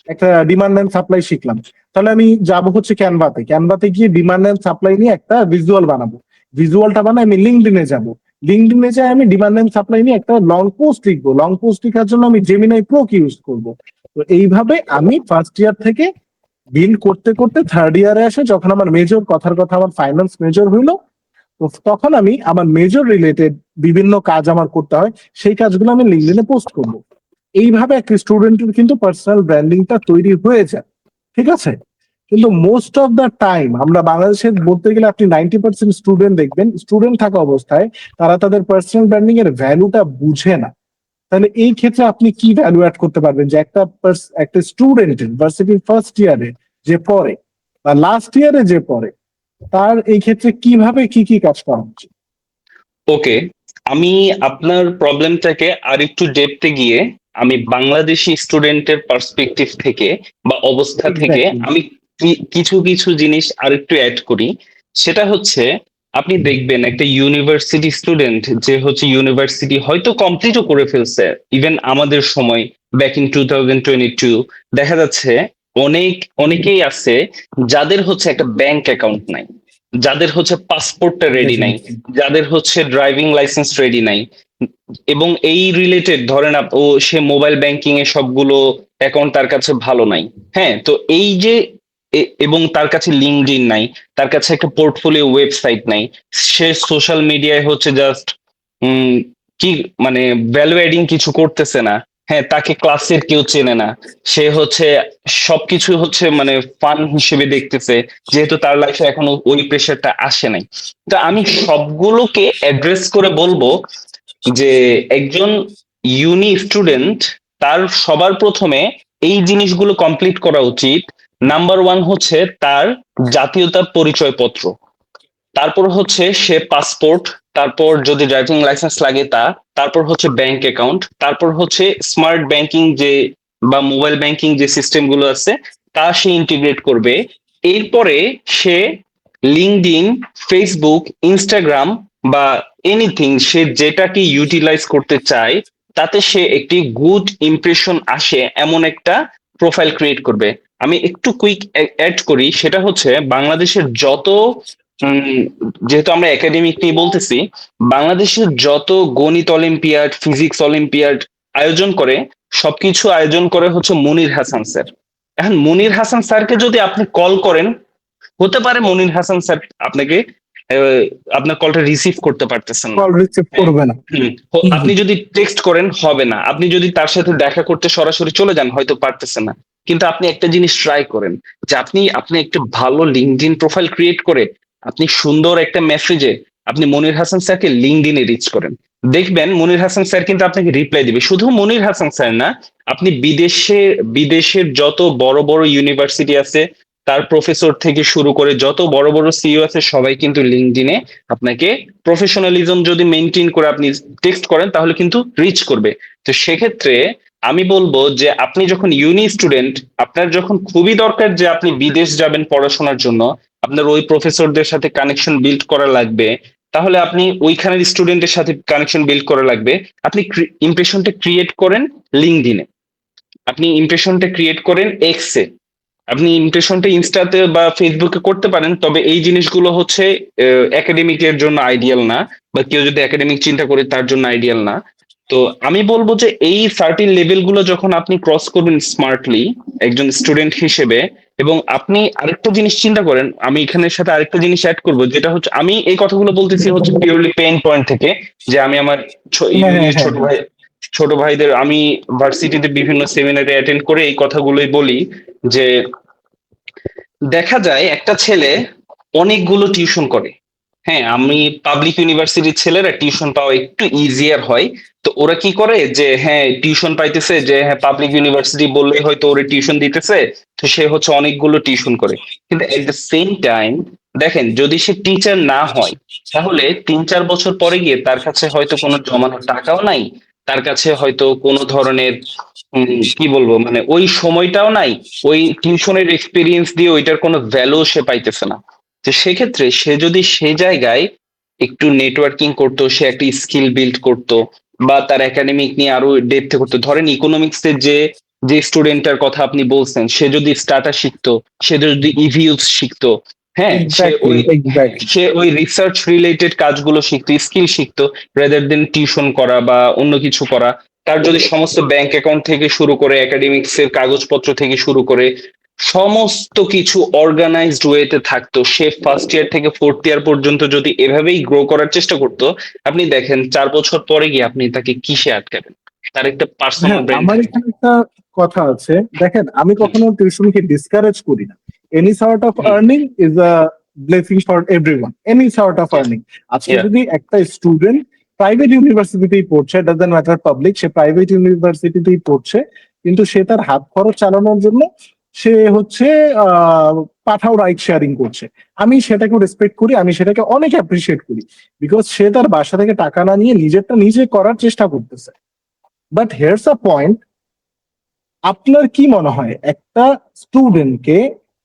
একটা ডিমান্ড এন্ড সাপ্লাই শিখলাম, তাহলে আমি যাবো হচ্ছে ক্যানভাতে, ক্যানভাতে গিয়ে ডিমান্ড এন্ড সাপ্লাই নিয়ে একটা ভিজুয়াল বানাবো, ভিজুয়ালটা বানাই আমি লিঙ্কডইনে যাবো, লিঙ্কডইনে যাই আমি ডিমান্ড এন্ড সাপ্লাই নিয়ে একটা লং পোস্ট লিখবো, লং পোস্ট লেখার জন্য আমি জেমিনাই প্রো কি ইউজ করবো। তো এইভাবে আমি ফার্স্ট ইয়ার থেকে বিল্ড করতে করতে থার্ড ইয়ারে আসে, যখন আমার মেজর, কথার কথা আমার ফাইন্যান্স মেজর হইলো, তো তখন আমি আমার মেজর রিলেটেড বিভিন্ন কাজ আমার করতে হয়, সেই কাজগুলো আমি লিঙ্কডইনে পোস্ট করব। এইভাবে একটা স্টুডেন্টের কিন্তু পার্সোনাল ব্র্যান্ডিংটা তৈরি হয়ে যায়, ঠিক আছে? কিন্তু মোস্ট অফ দ্য টাইম আমরা বাংলাদেশে বলতে গেলে আপনি 90% স্টুডেন্ট দেখবেন, স্টুডেন্ট থাকা অবস্থায় তারা তাদের পার্সোনাল ব্র্যান্ডিং এর ভ্যালুটা বুঝে না। তাহলে এই ক্ষেত্রে আপনি কি ভ্যালু অ্যাড করতে পারবেন, যে একটা স্টুডেন্টের ভার্সিটির ফার্স্ট ইয়ারে যে পড়ে বা লাস্ট ইয়ারে যে পড়ে, তার এই ক্ষেত্রে কিভাবে কি কি কাজ করা উচিত? ওকে, আমি আপনার প্রবলেমটাকে আর একটু ডেপথে গিয়ে আমি বাংলাদেশি স্টুডেন্টের পার্সপেক্টিভ থেকে বা অবস্থা থেকে এক্স্যাক্টলি। আমি কিছু কিছু জিনিস আর একটু অ্যাড করি। সেটা হচ্ছে, আপনি দেখবেন একটা ইউনিভার্সিটি স্টুডেন্ট যে হচ্ছে ইউনিভার্সিটি হয়তো কমপ্লিটও করে ফেলছে, ইভেন আমাদের সময় ব্যাক ইন 2022 দেখা যাচ্ছে অনেকেই আছে যাদের হচ্ছে একটা ব্যাংক অ্যাকাউন্ট নাই, যাদের হচ্ছে পাসপোর্টটা রেডি নাই, যাদের হচ্ছে ড্রাইভিং লাইসেন্স রেডি নাই, এবং এই রিলেটেড ধরেন সে মোবাইল ব্যাংকিং এ সবগুলো অ্যাকাউন্ট তার কাছে ভালো নাই। হ্যাঁ, তো এই যে এবং তার কাছে লিঙ্কডইন নাই, তার কাছে একটা পোর্টফোলিও ওয়েবসাইট নাই, সে সোশ্যাল মিডিয়ায় হচ্ছে জাস্ট কি মানে ভ্যালু এডিং কিছু করতেছে না। হ্যাঁ, তাকে ক্লাসের কেউ চেনে না, সে হচ্ছে সবকিছু হচ্ছে মানে ফান হিসেবে দেখতেছে, যেহেতু তার লাইফে এখনো ওই প্রেশারটা আসে নাই। তো আমি সবগুলোকে অ্যাড্রেস করে বলবো যে একজন ইউনি স্টুডেন্ট, তার সবার প্রথমে এই জিনিসগুলো কমপ্লিট করা উচিত। নাম্বার ওয়ান হচ্ছে তার জাতীয়তার পরিচয়পত্র, তারপর হচ্ছে সে পাসপোর্ট, তারপর যদি ড্রাইভিং লাইসেন্স লাগে তা, তারপর হচ্ছে ব্যাংক অ্যাকাউন্ট, তারপর হচ্ছে স্মার্ট ব্যাংকিং যে বা মোবাইল ব্যাংকিং যে সিস্টেম গুলো আছে তা সে ইন্টিগ্রেট করবে। এরপরে সে লিঙ্কডইন, ফেসবুক, ইনস্টাগ্রাম বা এনিথিং সে যেটাকে ইউটিলাইজ করতে চায়, তাতে সে একটি গুড ইমপ্রেশন আসে এমন একটা প্রোফাইল ক্রিয়েট করবে। আমি একটু কুইক অ্যাড করি, সেটা হচ্ছে বাংলাদেশের যত উম, যেহেতু আমরা একাডেমিক নিয়ে বলতেছি, বাংলাদেশের যত গণিত অলিম্পিয়াড, ফিজিক্স অলিম্পিয়াড আয়োজন করে, সবকিছু আয়োজন করে হচ্ছে মনির হাসান স্যার। এখন মনির হাসান স্যারকে যদি আপনি কল করেন, হতে পারে মনির হাসান স্যার আপনাকে আহ, আপনার কলটা রিসিভ করতে পারতেছেন না। কল রিসিভ হ্যাঁ, করবে না। আপনি যদি টেক্সট করেন হবে না, আপনি যদি তার সাথে দেখা করতে সরাসরি চলে যান হয়তো পারতেছেন না। কিন্তু আপনি একটা জিনিস ট্রাই করেন, যে আপনি আপনি একটা ভালো লিঙ্কডইন প্রোফাইল ক্রিয়েট করে আপনি সুন্দর একটা মেসেজে আপনি মনির হাসান স্যারকে লিঙ্কডইনে রিচ করেন। দেখবেন মনির হাসান স্যার কিন্তু আপনাকে রিপ্লাই দিবে। শুধু মনির হাসান স্যার না, আপনি বিদেশের যত বড় বড় ইউনিভার্সিটি আছে তার প্রফেসর থেকে শুরু করে যত বড় বড় সিইও আছে সবাই কিন্তু লিঙ্কডইনে আপনাকে প্রফেশনালিজম যদি মেনটেন করে আপনি টেক্সট করেন তাহলে কিন্তু রিচ করবে। তো সেক্ষেত্রে আমি বলবো যে আপনি যখন ইউনি স্টুডেন্ট, আপনার যখন খুবই দরকার যে আপনি বিদেশ যাবেন পড়াশোনার জন্য, আপনার ওই প্রফেসরদের সাথে কানেকশন বিল্ড করা লাগবে, তাহলে আপনি ওইখানের স্টুডেন্টের সাথে কানেকশন বিল্ড করা লাগবে। আপনি ইমপ্রেশনটা ক্রিয়েট করেন লিঙ্কডইনে, আপনি ইমপ্রেশনটা ক্রিয়েট করেন এক্সে, আপনি ইমপ্রেশনটা ইনস্টাতে বা ফেসবুকে করতে পারেন। তবে এই জিনিসগুলো হচ্ছে একাডেমিকের জন্য আইডিয়াল না, বা কেউ যদি একাডেমিক চিন্তা করে তার জন্য আইডিয়াল না। তো আমি বলবো যে এই সার্টিন লেভেলগুলো যখন আপনি ক্রস করবেন স্মার্টলি একজন স্টুডেন্ট হিসেবে, এবং আপনি আরেকটা জিনিস চিন্তা করেন, আমি এখানের সাথে আরেকটা জিনিস অ্যাড করবো, যেটা হচ্ছে আমি এই কথাগুলো বলতেছি হচ্ছে পিওরলি পেইন পয়েন্ট থেকে, যে আমি আমার হ্যাঁ হ্যাঁ হ্যাঁ। ছোট ভাইদের আমি ভার্সিটিতে বিভিন্ন সেমিনারে অ্যাটেন্ড করে এই কথাগুলোই বলি, যে দেখা যায় একটা ছেলে অনেকগুলো টিউশন করে। হ্যাঁ, আমি পাবলিক ইউনিভার্সিটির ছেলেরা টিউশন পাওয়া একটু ইজিয়ার হয়। তো ওরা কি করে, যে হ্যাঁ টিউশন পাইতেছে, যে হ্যাঁ পাবলিক ইউনিভার্সিটি বললেই হয়তো ওরা টিউশন দিতেছে, তো সে হচ্ছে অনেকগুলো টিউশন করে। কিন্তু এট দ্য সেম টাইম দেখেন, যদি সে টিচার না হয় তাহলে 3-4 বছর পরে গিয়ে তার কাছে হয়তো কোনো জমানোর টাকাও নাই, তার কাছে হয়তো কোনো ধরনের কি বলবো মানে ওই সময়টাও নাই, ওই টিউশনের এক্সপিরিয়েন্স দিয়ে ওইটার কোনো ভ্যালু সে পাইতেছে না। তো সেক্ষেত্রে সে যদি সে জায়গায় একটু নেটওয়ার্কিং করতো, সে একটা স্কিল বিল্ড করতো, বা তার একাডেমিক নিয়ে আরো ডেপথে করতো, ধরেন ইকোনমিক্স এর যে যে স্টুডেন্টের কথা আপনি বলছেন, সে যদি স্টাটা শিখতো, সে যদি ইভিউস শিখতো, হ্যাঁ এক্স্যাক্টলি এক্স্যাক্টলি। সে ওই রিসার্চ রিলেটেড কাজগুলো শিখতো, স্কিল শিখতো, রেদার দেন টিউশন করা বা অন্য কিছু করা। তার যদি সমস্ত ব্যাংক অ্যাকাউন্ট থেকে শুরু করে একাডেমিক্স এর কাগজপত্র থেকে শুরু করে সমস্ত কিছু অর্গানাইজড ওয়েতে থাকতো, সে ফার্স্ট ইয়ার থেকে ফোর্থ ইয়ার পর্যন্ত যদি এভাবেই গ্রো করার চেষ্টা করতো, আপনি দেখেন 4 বছর পরে গিয়ে আপনি তাকে কিসে আটকাবেন? তার একটা পার্সোনাল হ্যাঁ, ব্র্যান্ড আমার থাকবে। এখানে একটা কথা আছে। দেখেন, আমি কখনো টিউশনকে ডিসকারেজ করি না। Any sort of hmm, earning is a blessing for everyone, any sort of yeah, earning. আজকে yeah, যদি একটা স্টুডেন্ট প্রাইভেট ইউনিভার্সিটিতেই পড়ছে, ডাজন্ট ম্যাটার পাবলিক, সে প্রাইভেট ইউনিভার্সিটিতেই পড়ছে, কিন্তু সে তার হাত খরচ চালানোর জন্য সে হচ্ছে পাঠাও রাইড শেয়ারিং করছে, আমি সেটাকে রেসপেক্ট করি, আমি সেটাকে অনেক অ্যাপ্রিসিয়েট করি। বিকজ সে তার বাসা থেকে টাকা না নিয়ে নিজেরটা নিজে করার চেষ্টা করতেছে। বাট হেয়ার্স আ পয়েন্ট, আপনার কি মনে হয় একটা স্টুডেন্টকে,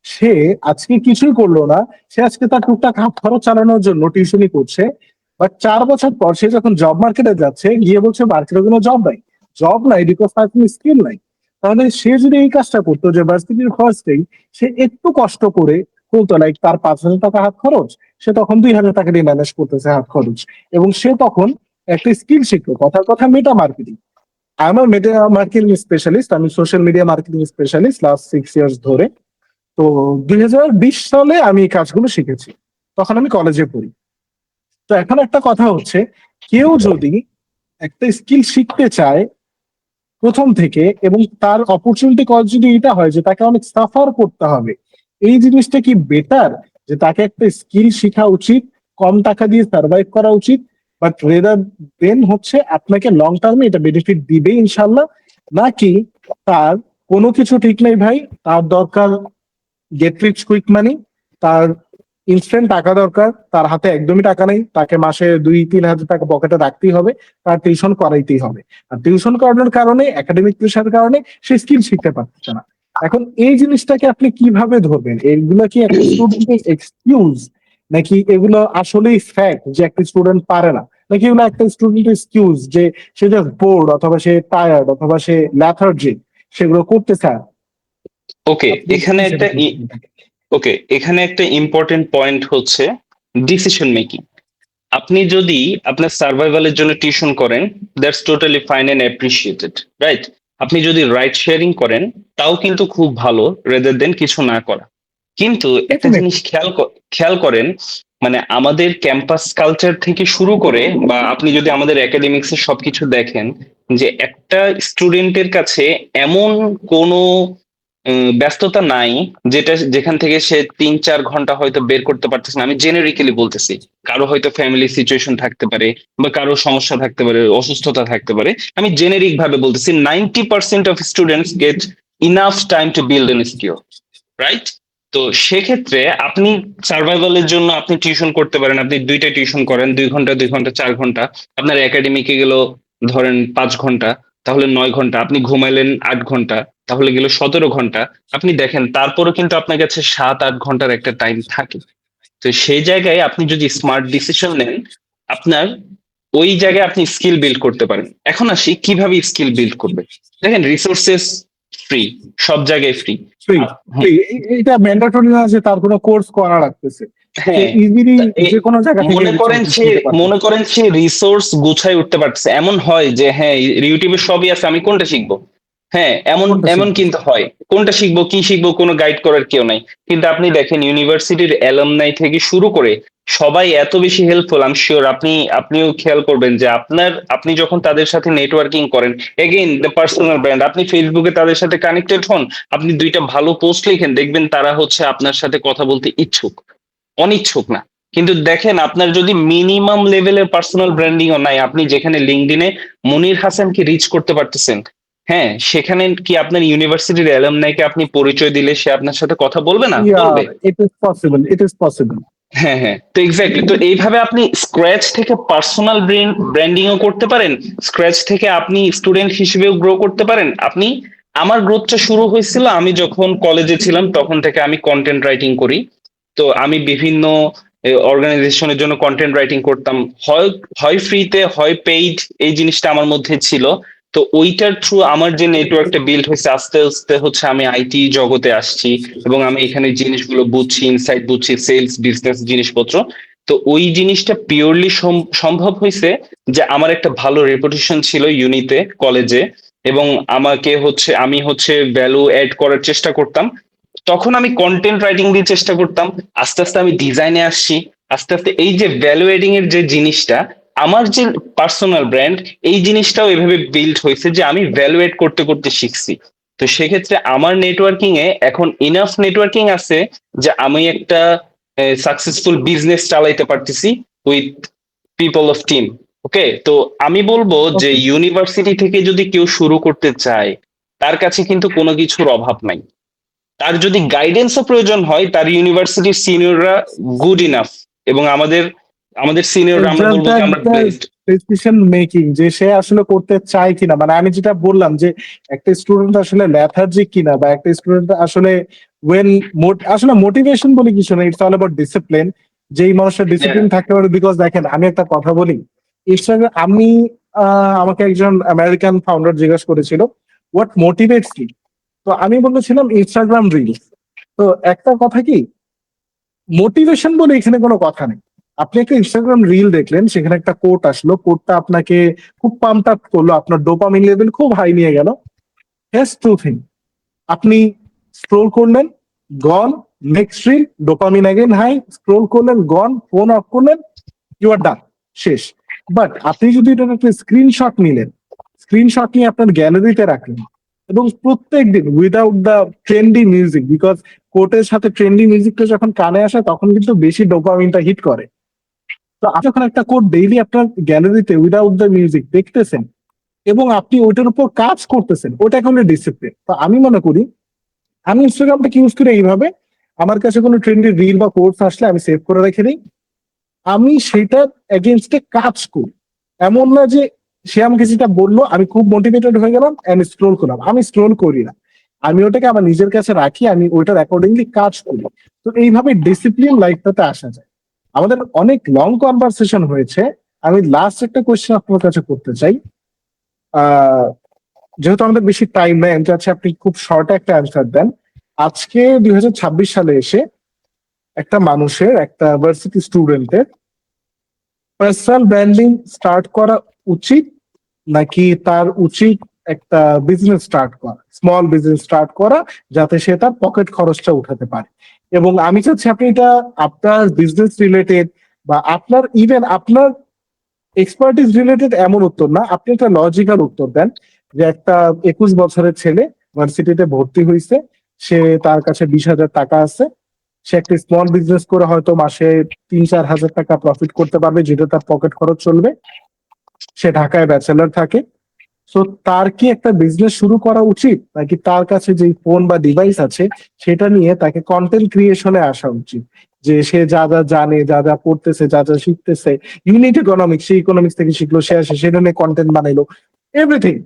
সে আজকে কিছুই করলো না, সে আজকে তার টুকটাক হাত খরচ চালানোর জন্য টিউশনই করছে, বাট 4 বছর পর সে যখন জব মার্কেটে যাচ্ছে গিয়ে বলছে মার্কেটে কোনো জব নাই, জব নাই বিকজ তার কোনো স্কিল নাই। তাহলে সে যদি এই কাজটা করতো যে ভার্সিটির ফার্স্টেই সে একটু কষ্ট করে বলতো, লাইক তার 5,000 টাকা হাত খরচ, সে তখন 2,000 টাকা দিয়ে ম্যানেজ করতেছে হাত খরচ, এবং সে তখন একটা স্কিল শিখলো, কথার কথা মেটা মার্কেটিং। আমার মিডিয়া মার্কেটিং স্পেশালিস্ট, আমি social media marketing specialist last 6 years ধরে। তো 2020 সালে আমি এই কাজগুলো শিখেছি, তখন আমি কলেজে পড়ি। তো এখন একটা কথা হচ্ছে, কেউ যদি একটা স্কিল শিখতে চায় প্রথম থেকে, এবং তার অপরচুনিটি কস্ট যদি এটা হয় যে তাকে অনেক সাফার করতে হবে, এই জিনিসটা কি বেটার যে তাকে একটা স্কিল শেখা উচিত, কম টাকা দিয়ে সার্ভাইভ করা উচিত, বাট রেদার দেন হচ্ছে আপনাকে লং টার্মে এটা বেনিফিট দিবে ইনশাল্লাহ, নাকি তার কোনো কিছু ঠিক নেই ভাই, তার দরকার গেট রিচ কুইক মানি, তার ইনস্ট্যান্ট টাকা দরকার, তার হাতে একদমই টাকা নেই, তাকে মাসে 2-3 হাজার টাকা পকেটে রাখতেই হবে, তার টিউশন করাইতেই হবে, আর টিউশন করানোর কারণে একাডেমিক প্রেশারের কারণে সে স্কিল শিখতে পারছে না। এখন এই জিনিসটাকে আপনি কিভাবে ধরবেন? এগুলো কি একটা স্টুডেন্টের এক্সকিউজ, নাকি এগুলো আসলেই ফ্যাক্ট যে একটা স্টুডেন্ট পারে না, নাকি এগুলো একটা স্টুডেন্টের এক্সকিউজ যে সে জাস্ট বোর্ড, অথবা সে টায়ার্ড, অথবা সে ল্যাথার্জি, সেগুলো করতে চায়? ওকে, আপনি এখানে কি একটা সেটা করতে থাকেন? ওকে, এখানে একটা ইম্পর্টেন্ট পয়েন্ট হচ্ছে ডিসিশন মেকিং। আপনি যদি আপনার সার্ভাইভালের জন্য টিউশন করেন, that's totally fine and appreciated, right? আপনি যদি রাইট শেয়ারিং করেন, তাও কিন্তু খুব ভালো, রেদার দেন কিছু না করা। কিন্তু একটা জিনিস ডেফিনেটলি। খেয়াল করেন, মানে আমাদের ক্যাম্পাস কালচার থেকে শুরু করে, বা আপনি যদি আমাদের একাডেমিক্স এর সবকিছু দেখেন, যে একটা স্টুডেন্টের কাছে এমন কোনো ব্যস্ততা নাই যেখান থেকে সে 3-4 ঘন্টা হয়তো বের করতে পারতেছে না। আমি জেনারিক্যালি বলতেছি, কারো হয়তো ফ্যামিলি সিচুয়েশন থাকতে পারে, বা কারো সমস্যা থাকতে পারে, অসুস্থতা থাকতে পারে। আমি জেনেরিক ভাবে বলতেছি 90% of students get enough time to build an skill, right? তো সেক্ষেত্রে আপনি সার্ভাইভালের জন্য আপনি টিউশন করতে পারেন, আপনি 2টা টিউশন করেন, 2 ঘন্টা 2 ঘন্টা 4 ঘন্টা, আপনার একাডেমিকে গেল ধরেন 5 ঘন্টা, তাহলে 9 ঘন্টা, আপনি ঘুমাইলেন 8 ঘন্টা, তাহলে গেল 17 ঘন্টা। আপনি দেখেন তারপরও কিন্তু আপনার কাছে 7-8 ঘন্টার একটা টাইম থাকে। তো সেই জায়গায় আপনি যদি স্মার্ট ডিসিশন নেন, আপনার ওই জায়গায় আপনি স্কিল বিল্ড করতে পারেন। এখন আসি কিভাবে স্কিল বিল্ড করবে। দেখেন, রিসোর্সেস ফ্রি, সব জায়গায় ফ্রি। ফ্রি। ফ্রি, এটা ম্যান্ডেটরি না যে তার কোনো কোর্স করা লাগতেছে। সে হ্যাঁ, ইজিলি তা যে কোনো জায়গা থেকে মনে করেন রিসোর্সেস সে নিতে পারতেছে। রিসোর্স গুছাই উঠতে পারতেছে। এমন হয় যে হ্যাঁ, ইউটিউবে সবই আছে, আমি কোনটা শিখবো? হ্যাঁ, এমন কোনটা এমন শিখবে? কিন্তু হয়, কোনটা শিখবো কি শিখবো কোনো গাইড করার কেউ নাই। কিন্তু আপনি দেখেন ইউনিভার্সিটির অ্যালামনাই থেকে শুরু করে সবাই এত বেশি হেল্পফুল। আমি শিওর আপনিও খেয়াল করবেন যে আপনি যখন তাদের সাথে নেটওয়ার্কিং করেন, এগেইন দ্য পার্সোনাল ব্র্যান্ড, আপনি ফেসবুকে তাদের সাথে কানেক্টেড হন, আপনি 2টা ভালো পোস্ট লিখেন, দেখবেন তারা হচ্ছে আপনার সাথে কথা বলতে ইচ্ছুক, অনিচ্ছুক না। কিন্তু দেখেন, আপনার যদি মিনিমাম লেভেলের পার্সোনাল ব্র্যান্ডিংও নাই, আপনি যেখানে লিঙ্কডইনে মনির হাসানকে রিচ করতে পারতেছেন, হ্যাঁ, সেখানে কি আপনার ইউনিভার্সিটির অ্যালামনাইকে আপনি পরিচয় দিলে সে আপনার সাথে কথা বলবে না? ইয়া, বলবে। It is possible, it is possible. হ্যাঁ, হ্যাঁ, তো এক্স্যাক্টলি, তো এইভাবে আপনি স্ক্র্যাচ থেকে পার্সোনাল ব্র্যান্ডিংও করতে পারেন, স্ক্র্যাচ থেকে আপনি স্টুডেন্ট হিসেবেও গ্রো করতে পারেন। আমার গ্রোথটা শুরু হয়েছিল আমি যখন কলেজে ছিলাম, তখন থেকে আমি কন্টেন্ট রাইটিং করি। তো আমি বিভিন্ন অর্গানাইজেশনের জন্য কন্টেন্ট রাইটিং করতাম, হয় হয় ফ্রিতে হয় পেইড, এই জিনিসটা আমার মধ্যে ছিল। তো ওইটার থ্রু আমার যে নেটওয়ার্কটা বিল্ড হয়েছে, আস্তে আস্তে হচ্ছে আমি আইটি জগতে আসছি, এবং আমি এখানে জিনিসগুলো বুঝছি, ইনসাইট বুঝছি, সেলস বিজনেস জিনিসপত্র। তো ওই জিনিসটা পিওরলি সম্ভব হয়েছে যে আমার একটা ভালো রেপুটেশন ছিল ইউনিতে, কলেজে, এবং আমি হচ্ছে ভ্যালু অ্যাড করার চেষ্টা করতাম। তখন আমি কন্টেন্ট রাইটিং দিয়ে চেষ্টা করতাম, আস্তে আস্তে আমি ডিজাইনে আসছি, আস্তে আস্তে এই যে ভ্যালু এডিং এর যে জিনিসটা, আমার যে পার্সোনাল ব্র্যান্ড, এই জিনিসটাও এভাবে বিল্ড হয়েছে যে আমি ভ্যালু এড করতে করতে শিখছি। তো সেক্ষেত্রে আমার নেটওয়ার্কিং এ এখন ইনাফ নেটওয়ার্কিং আছে যে আমি একটা সাকসেসফুল বিজনেস চালাইতে পারতেছি উইথ পিপল অফ টিম। ওকে, তো আমি বলবো যে ওকে। ইউনিভার্সিটি থেকে যদি কেউ শুরু করতে চায়, তার কাছে কিন্তু কোনো কিছুর অভাব নাই। তার যদি গাইডেন্সও প্রয়োজন হয়, তার ইউনিভার্সিটির সিনিয়ররা গুড ইনাফ, এবং আমাদের আমাদের সিনিয়ররা আমরা জাস্ট বলবো যে আমরা একটা বেস্ট। ডিসিশন মেকিং যে সে আসলে করতে চায় কিনা, মানে আমি যেটা বললাম যে একটা স্টুডেন্ট আসলে ল্যাথার্জিক কিনা, বা একটা স্টুডেন্ট আসলে ওয়েল, আসলে মোটিভেশন বলে কিছু না, ইটস অল অ্যাবাউট ডিসিপ্লিন। যেই মানুষের ডিসিপ্লিন থাকতে পারে, বিকজ দেখেন আমি একটা কথা বলি, ইনস্টাগ্রাম, আমাকে একজন আমেরিকান ফাউন্ডার জিজ্ঞেস করেছিল হোয়াট মোটিভেটস ইউ। তো আমি বলেছিলাম ইনস্টাগ্রাম রিলস। তো একটা কথা কি, মোটিভেশন বলে এখানে কোনো কথা নেই। আপনি একটা ইনস্টাগ্রাম রিল দেখলেন, সেখানে একটা কোট আসলো, কোটটা আপনাকে খুব পাম্প আপ করলো, আপনার ডোপামিন লেভেল খুব হাই নিয়ে গেল। হেস টু থিং, আপনি স্ক্রোল করলেন, gone, next reel, dopamine again high, scroll করলেন, গন, ফোন অফ করলেন, ইউ আর ডান, শেষ। বাট আপনি যদি এটার একটা স্ক্রিনশট নিলেন, স্ক্রিনশট নিয়ে আপনার গ্যালারিতে রাখলেন, এবং প্রত্যেক দিন without the trendy music, because কোটের সাথে ট্রেন্ডি মিউজিকটা যখন কানে আসে তখন কিন্তু বেশি ডোপামিনটা হিট করে। তো আপনি যখন একটা কোড ডেইলি আপনার গ্যালারিতে উইদাউট দ্য মিউজিক দেখতেছেন, এবং আপনি ওইটার উপর কাজ করতেছেন, ওটা এখন ডিসিপ্লিন। তো আমি মনে করি আমি ইনস্টাগ্রামটাকে ইউজ করি এইভাবে, আমার কাছে কোনো ট্রেন্ডি রিল বা কোর্স আসলে আমি সেভ করে রেখে দিই, আমি সেটার এগেনস্টে কাজ করি। এমন না যে সে আমাকে যেটা বললো আমি খুব মোটিভেটেড হয়ে গেলাম এন্ড স্ক্রোল করলাম, আমি স্ক্রোল করি না, আমি ওটাকে আমার নিজের কাছে রাখি, আমি ওইটার অ্যাকর্ডিংলি কাজ করি। তো এইভাবে ডিসিপ্লিন লাইফটাতে আসা যায়। আমাদের অনেক লং কনভারসেশন হয়েছে, আমি লাস্ট একটা কোয়েশ্চেন আপনার কাছে করতে চাই। আহ যেহেতু আমাদের বেশি টাইম নেই, আমি চাচ্ছি আপনি খুব শর্ট একটা অ্যান্সার দেন। আজকে 2026 সালে এসে একটা মানুষের, একটা ভার্সিটি স্টুডেন্টের পার্সোনাল ব্র্যান্ডিং স্টার্ট করা উচিত, নাকি তার উচিত একটা বিজনেস স্টার্ট করা, স্মল বিজনেস স্টার্ট করা, যাতে সে তার পকেট খরচটা উঠাতে পারে? এবং আমি চাচ্ছি আপনি এটা আপনার বিজনেস রিলেটেড বা আপনার ইভেন আপনার এক্সপার্টিস রিলেটেড এমন উত্তর না, আপনি একটা লজিক্যাল উত্তর দেন। যে একটা 21 বছরের ছেলে ভার্সিটিতে ভর্তি হয়েছে, সে তার কাছে 20,000 টাকা আছে, সে একটা স্মল বিজনেস করে হয়তো মাসে 3-4 হাজার টাকা প্রফিট করতে পারবে, যেটা তার পকেট খরচ চলবে। সে ঢাকায় ব্যাচেলার থাকে। সো তার কি একটা বিজনেস শুরু করা উচিত, নাকি তার কাছে যে ফোন বা ডিভাইস আছে সেটা নিয়ে তাকে কন্টেন্ট ক্রিয়েশনে আসা উচিত? যে সে যা যা জানে, যা যা পড়তেছে, যা যা শিখতেছে, ইউনিট ইকোনমিক্স, সে ইকোনমিক্স থেকে শিখলো, সে আসে সেটা নিয়ে কন্টেন্ট বানাইলো, এভরিথিং,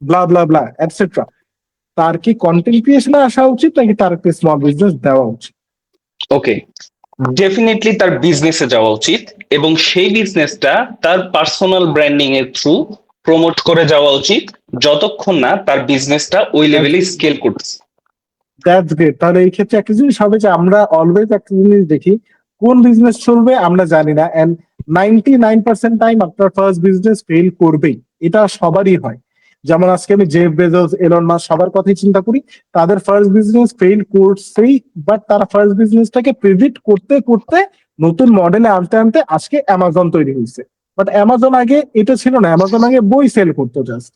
ব্লা ব্লা ব্লা এটসেট্রা। তার কি কন্টেন্ট ক্রিয়েশনে আসা উচিত, নাকি তার একটা স্মল বিজনেস দেওয়া উচিত? ওকে, ডেফিনেটলি তার বিজনেসে যাওয়া উচিত, এবং সেই বিজনেসটা তার পার্সোনাল ব্র্যান্ডিং এর থ্রু প্রমোট করে যাওয়া উচিত, যতক্ষণ না তার বিজনেসটা ওই লেভেলে স্কেল করছে। That's great. তাহলে এই ক্ষেত্রে একটা জিনিস হবে যে আমরা অলওয়েজ একটা জিনিস দেখি, কোন বিজনেস চলবে আমরা জানি না, এন্ড 99% টাইম আপনার ফার্স্ট বিজনেস ফেল করবেই, এটা সবারই হয়। যেমন আজকে আমি জেফ বেজোস, এলন মাস্ক, সবার কথাই চিন্তা করি, তাদের ফার্স্ট বিজনেস ফেল করছেই, বাট তারা ফার্স্ট বিজনেসটাকে প্রিডিক্ট করতে করতে নতুন মডেলে আনতে আনতে আজকে অ্যামাজন তৈরি হয়েছে। বাট অ্যামাজন আগে এটা ছিল না, অ্যামাজন আগে বই সেল করতো জাস্ট,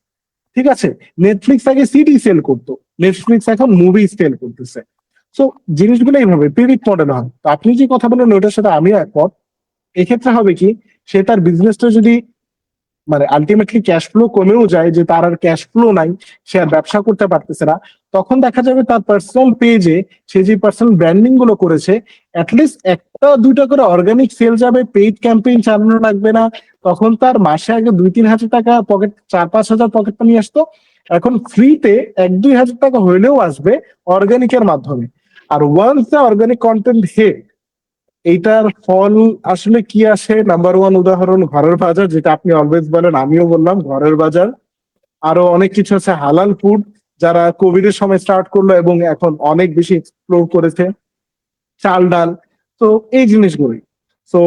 ঠিক আছে? নেটফ্লিক্স আগে সিডি সেল করতো, নেটফ্লিক্স এখন মুভি সেল করতেছে। সো জিনিসগুলো এইভাবে পিরিয়ড মডেল হয়। তো আপনি যে কথা বলেন ওইটার সাথে আমিও একমত। এক্ষেত্রে হবে কি, সে তার বিজনেসটা যদি মানে আলটিমেটলি ক্যাশ ফ্লো কমেও যায়, যে তার আর ক্যাশ ফ্লো নাই, সে আর ব্যবসা করতে পারতেছে না, তখন দেখা যাবে তার পার্সোনাল পেজে সে যে পার্সোনাল ব্র্যান্ডিং গুলো করেছে, অ্যাটলিস্ট একটা দুইটা করে অর্গানিক সেল যাবে, পেইড ক্যাম্পেইন চালানো লাগবে না। তখন তার মাসে আগে 2-3 হাজার টাকা পকেট, 4-5 হাজার পকেট মানি আসতো, এখন ফ্রিতে 1-2 হাজার টাকা হইলেও আসবে অর্গানিকের মাধ্যমে। আর once the organic content hit, এইটার ফল আসলে কি আসে? নাম্বার ওয়ান উদাহরণ ঘরের বাজার, যেটা আপনি অলওয়েজ বলেন, আমিও বললাম ঘরের বাজার। আরো অনেক কিছু আছে, হালাল ফুড, যারা কোভিড এর সময় স্টার্ট করলো এবং এখন অনেক বেশি এক্সপ্লোর করেছে, চাল ডাল। তো এই জিনিসগুলোই। So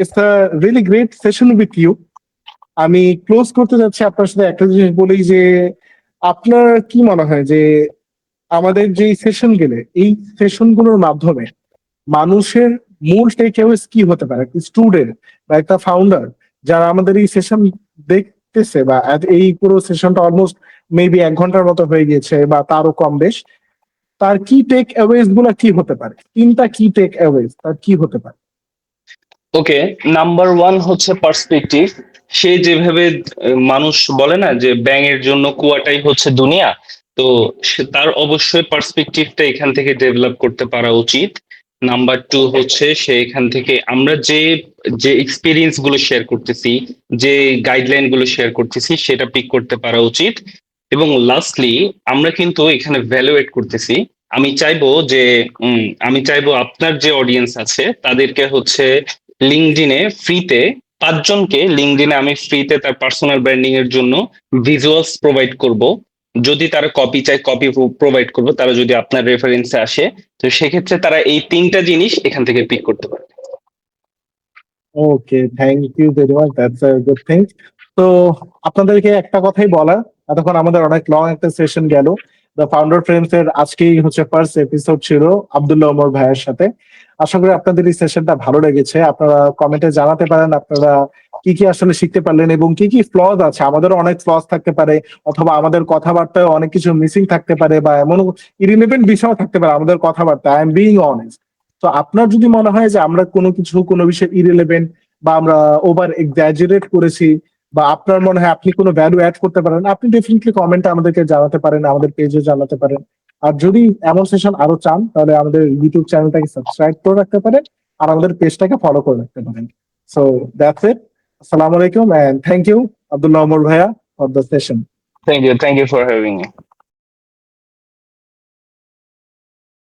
it's a really great session with you. আমি ক্লোজ করতে যাচ্ছি আপনার সাথে একটা জিনিস বলি, যে আপনার কি মনে হয় যে আমাদের যে সেশন গেলে, এই সেশন গুলোর মাধ্যমে মানুষের মূল টেক অ্যাওয়েজ কি হতে পারে? একটা স্টুডেন্ট বা একটা ফাউন্ডার যারা আমাদের এই সেশন দেখতেছে, বা এই পুরো সেশনটা অলমোস্ট মেবি 1 ঘন্টার মতো হয়ে গেছে বা তারও কম বেশ, তার কি টেক অ্যাওয়েজ গুলা কি হতে পারে? 3টা কি টেক অ্যাওয়েজ তার কি হতে পারে? ওকে, নাম্বার ওয়ান হচ্ছে পার্সপেক্টিভ। সে যেভাবে মানুষ বলে না যে ব্যাঙের জন্য কুয়াটাই হচ্ছে দুনিয়া, তো তার অবশ্যই পার্সপেক্টিভটা এখান থেকে ডেভেলপ করতে পারা উচিত। নাম্বার টু হচ্ছে সে এখান থেকে আমরা যে যে এক্সপিরিয়েন্স গুলো শেয়ার করতেছি, যে গাইডলাইন গুলো শেয়ার করতেছি, সেটা পিক করতে পারা উচিত। এবং লাস্টলি আমরা কিন্তু এখানে ভ্যালুয়েট করতেছি। আমি চাইবো যে আমি চাইবো আপনার যে অডিয়েন্স আছে তাদেরকে হচ্ছে লিঙ্কডইনে ফ্রিতে, 5 জনকে লিঙ্কডইনে আমি ফ্রিতে তার পার্সোনাল ব্র্যান্ডিং এর জন্য ভিজুয়ালস প্রোভাইড করব। যদি তারা কপি চায় কপি প্রোভাইড করবো, তারা যদি আপনার রেফারেন্সে আসে, তো সেক্ষেত্রে তারা এই 3টা জিনিস এখান থেকে পিক করতে পারে। Okay, thank you very much, that's a good thing. তো আপনাদেরকে একটা কথাই বলা, এতক্ষণ আমাদের অনেক লং একটা সেশন গেল। দ্য ফাউন্ডার ফ্রেন্ডস এর আজকেই হচ্ছে ফার্স্ট এপিসোড ছিল আব্দুল্লাহ ওমর ভাইয়ের সাথে। আশা করি আপনাদের এই সেশনটা ভালো লেগেছে। আপনারা কমেন্টে জানাতে পারেন আপনারা কি কি আসলে শিখতে পারলেন, এবং কি কি ফ্লজ আছে। আমাদেরও অনেক ফ্লজ থাকতে পারে, অথবা আমাদের কথাবার্তায় অনেক কিছু মিসিং থাকতে পারে, বা এমন ইরিলেভেন্ট বিষয় থাকতে পারে আমাদের কথাবার্তা। I am being honest. তো আপনার যদি মনে হয় যে আমরা কোনো বিষয় ইরিলেভেন্ট বা আমরা ওভার এক্সাজারেট করেছি, বা আপনার মনে হয় আপনি কোনো ভ্যালু অ্যাড করতে পারেন, আপনি ডেফিনেটলি কমেন্টে আমাদেরকে জানাতে পারেন, আমাদের পেজে জানাতে পারেন। আর যদি এমন সেশন আরো চান, তাহলে আমাদের ইউটিউব চ্যানেলটাকে সাবস্ক্রাইব করে রাখতে পারেন, আর আমাদের পেজটাকে ফলো করে রাখতে পারেন। So that's it. আসসালামু আলাইকুম and thank you Abdullah Omar ভাইয়া for the session. Thank you for having me.